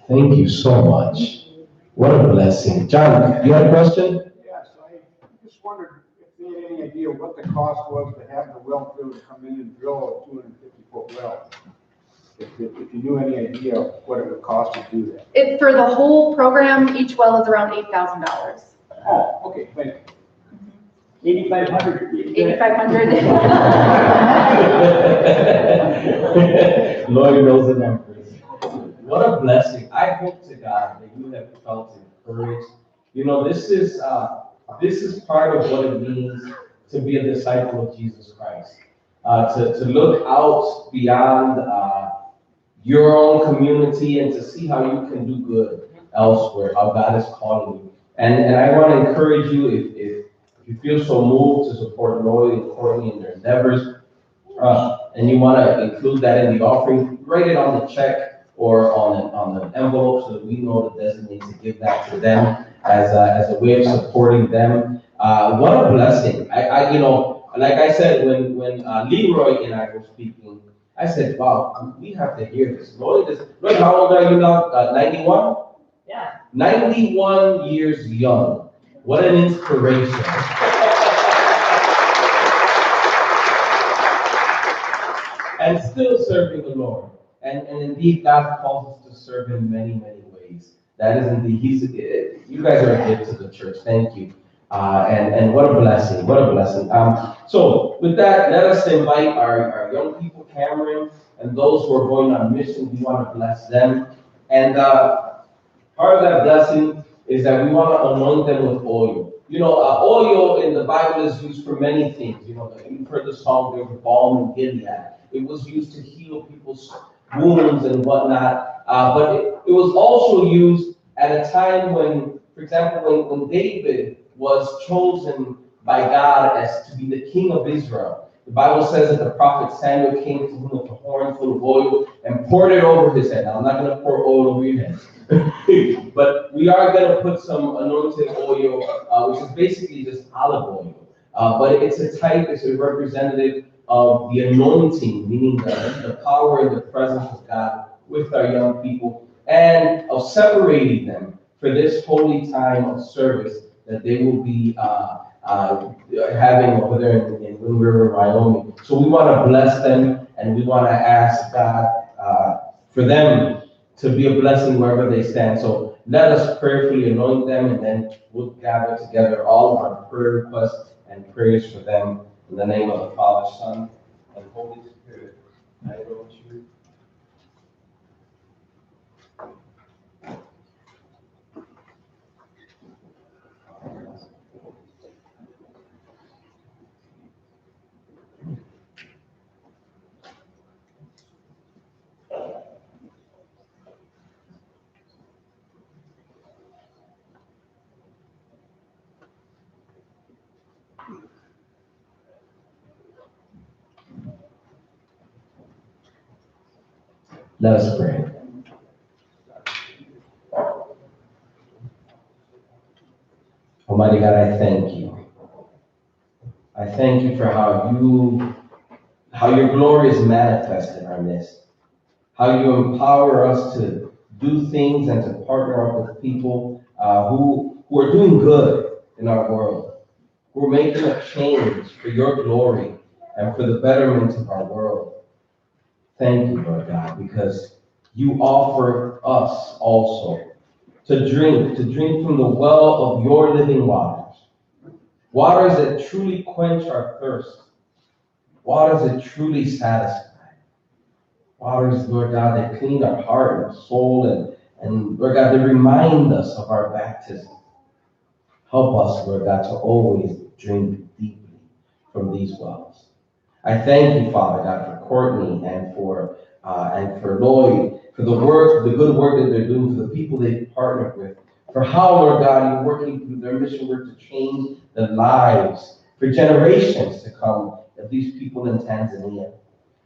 Thank you so much. What a blessing. John, you had a question? Yes, I just wondered if they had any idea what the cost was to have the well field come in and drill a 250-foot well. If you knew any idea what it would cost to do that. For the whole program, each well is around $8,000. Oh, okay, thank you. 8,500. 8,500. Lloyd knows the numbers. What a blessing. I hope to God that you have felt encouraged. This is part of what it means to be a disciple of Jesus Christ. To look out beyond your own community and to see how you can do good elsewhere, how God is calling you. And I want to encourage you, if you feel so moved to support Lloyd and Courtney in their endeavors, and you want to include that in the offering, write it on the check or on the envelope so that we know to designate to give that to them as a way of supporting them. What a blessing. Like I said, when Leroy and I were speaking, I said, wow, we have to hear this. Lloyd, how old are you now? 91? Yeah. 91 years young. What an inspiration. And still serving the Lord. And indeed, God calls us to serve in many, many ways. That is indeed, you guys are a gift to the church. Thank you. And what a blessing, what a blessing. So with that, let us invite our young people, Cameron, and those who are going on mission. We want to bless them. And part of that blessing is that we want to anoint them with oil. Oil in the Bible is used for many things. You've heard the song, there's a balm in Gilead. It was used to heal people's wounds and whatnot. But it was also used at a time when, for example, when David was chosen by God as to be the king of Israel. The Bible says that the prophet Samuel came to him with a horn full of oil and poured it over his head. Now, I'm not going to pour oil over your head, but we are going to put some anointed oil, which is basically just olive oil. But it's a representative of the anointing, meaning the power and the presence of God with our young people, and of separating them for this holy time of service that they will be having over there in Wind River, Wyoming. So we want to bless them, and we want to ask God for them to be a blessing wherever they stand. So let us prayerfully anoint them, and then we'll gather together all of our prayer requests and prayers for them in the name of the Father, Son, and Holy Spirit. I anoint you. Let us pray. Almighty God, I thank you. I thank you for how your glory is manifest in our midst, how you empower us to do things and to partner up with people who are doing good in our world, who are making a change for your glory and for the betterment of our world. Thank you, Lord God, because you offer us also to drink from the well of your living waters, waters that truly quench our thirst, waters that truly satisfy, waters, Lord God, that clean our heart and soul, and Lord God, that remind us of our baptism. Help us, Lord God, to always drink deeply from these wells. I thank you, Father God, for Courtney and for Lloyd, for the good work that they're doing, for the people they've partnered with, for how, Lord God, you're working through their mission work to change the lives for generations to come of these people in Tanzania.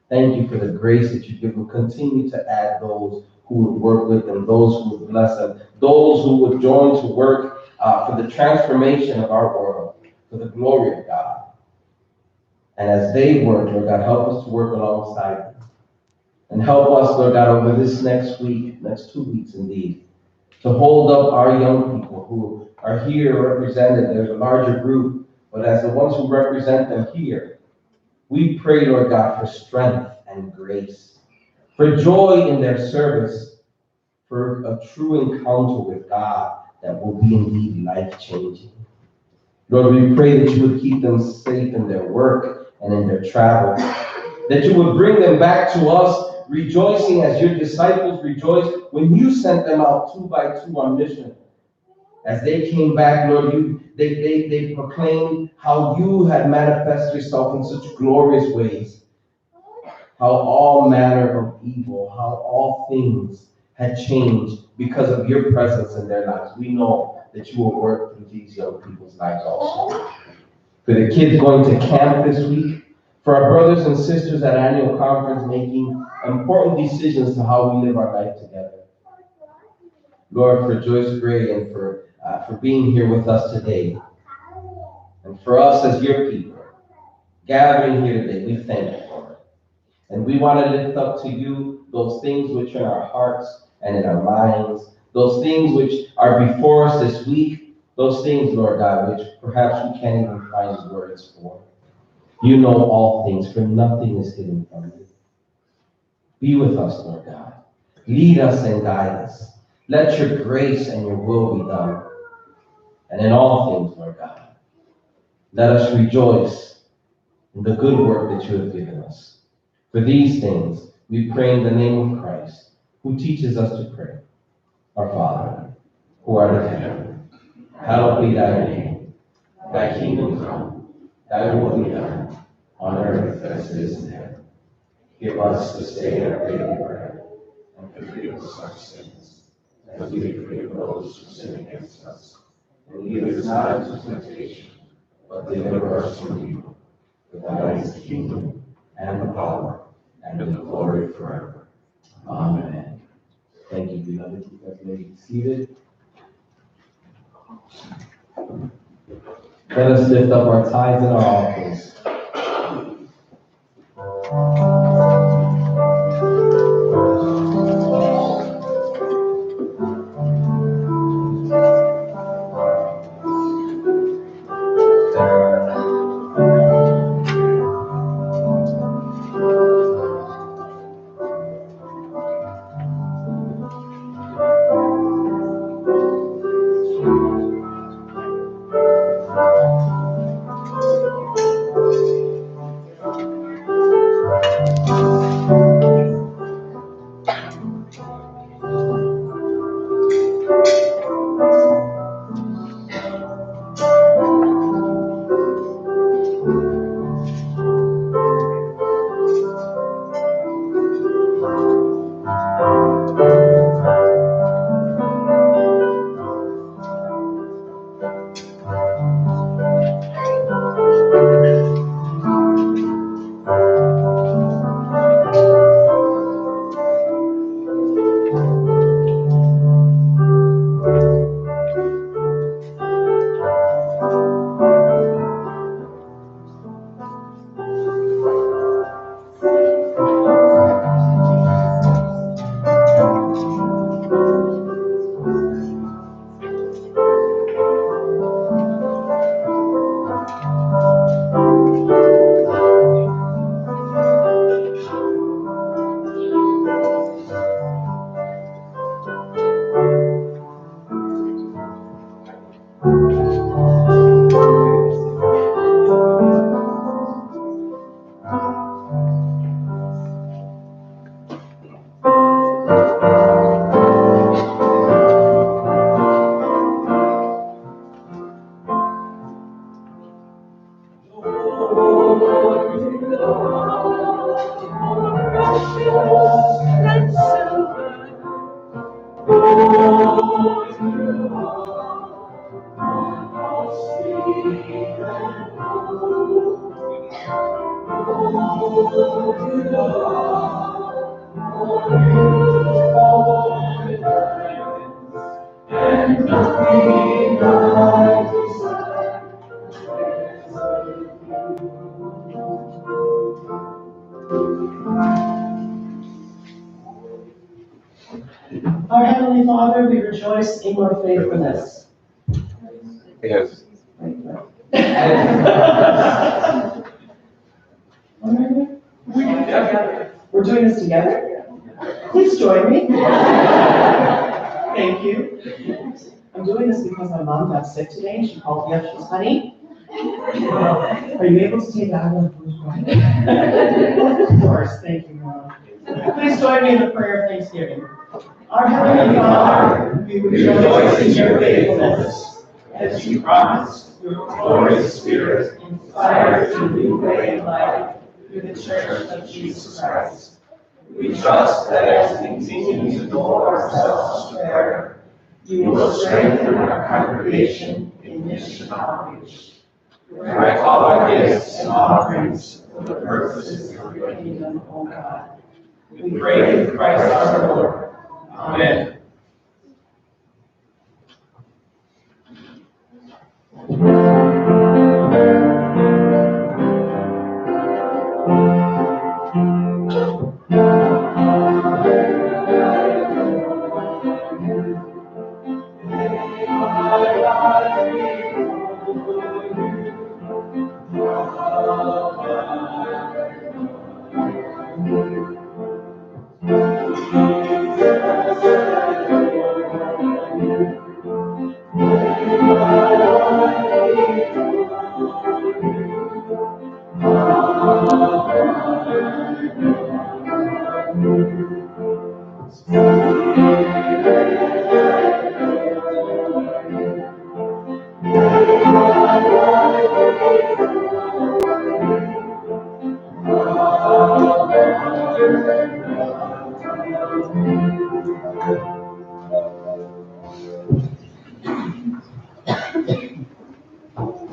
Thank you for the grace that you give them. Continue to add those who would work with them, those who would bless them, those who would join to work for the transformation of our world, for the glory of God. And as they work, Lord God, help us to work alongside them. And help us, Lord God, over this next 2 weeks indeed, to hold up our young people who are here represented. There's a larger group, but as the ones who represent them here, we pray, Lord God, for strength and grace, for joy in their service, for a true encounter with God that will be indeed life-changing. Lord, we pray that you would keep them safe in their work and in their travel, that you would bring them back to us rejoicing as your disciples rejoiced when you sent them out 2 by 2 on mission. As they came back, Lord, they proclaimed how you had manifested yourself in such glorious ways, how all manner of evil, how all things had changed because of your presence in their lives. We know that you will work through these young people's lives also. For the kids going to camp this week, for our brothers and sisters at annual conference making important decisions to how we live our life together. Lord, for Joyce Gray and for being here with us today. And for us as your people, gathering here today, we thank you, Lord. And we want to lift up to you those things which are in our hearts and in our minds, those things which are before us this week, those things, Lord God, which perhaps we can't even find words for. You know all things, for nothing is hidden from you. Be with us, Lord God. Lead us and guide us. Let your grace and your will be done. And in all things, Lord God, let us rejoice in the good work that you have given us. For these things, we pray in the name of Christ, who teaches us to pray. Our Father, who art in heaven, hallowed be thy name. Thy kingdom come, thy will be done, on earth as it is in heaven. Give us this day our daily bread, and forgive us our sins, as we forgive those who sin against us. And lead us not into temptation, but deliver us from evil. For thine is the kingdom, and the power, and the glory forever. Amen. Thank you, beloved. You guys may be seated. Let us lift up our tithes and our offerings. Our Heavenly Father, we rejoice in your faithfulness. Yes. We're doing this together? Please join me. Thank you. I'm doing this because my mom got sick today and she called me up. She goes, honey, are you able to take out of Of course, thank you, Mom. Please join me in the prayer of thanksgiving. Our Heavenly Father, we rejoice in your faithfulness. As you promised, your glorious Spirit inspires a new way of life through the Church of Jesus Christ. We trust that as we continue to devote ourselves to prayer, you will strengthen our congregation in mission outreach. Direct all our gifts and offerings for the purposes of your kingdom, O God. We pray through Christ our Lord. Amen.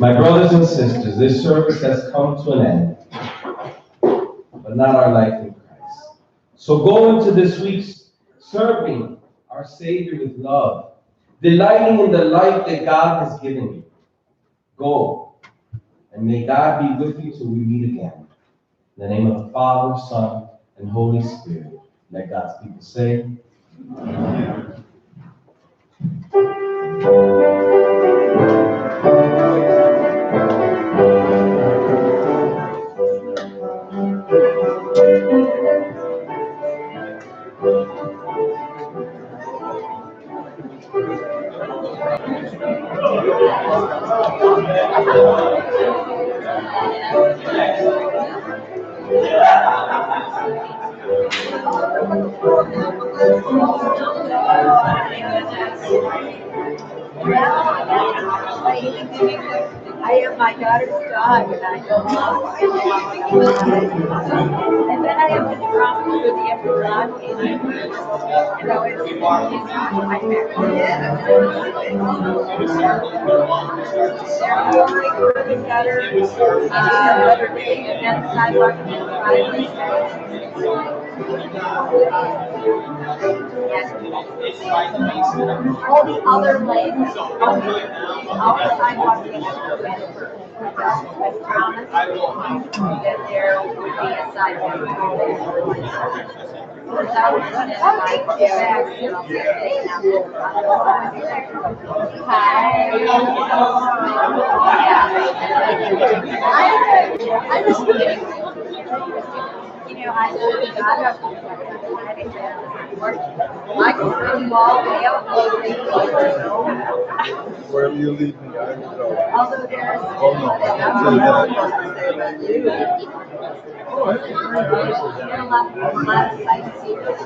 My brothers and sisters, this service has come to an end, but not our life in Christ. So go into this week's serving our Savior with love, delighting in the life that God has given you. Go, and may God be with you till we meet again. In the name of the Father, Son, and Holy Spirit, let God's people say, Amen. I am my daughter's dog, and I don't know. And then I have to drum for the extra dog. You know, it's my parents got her other day, and then the sidewalk finally all the other lanes, our sidewalk is first. I promise that there will be a sidewalk. I just you know, I got up I can bring you all the way out. Wherever you lead me, I will go. Although there's a lot of sightseers.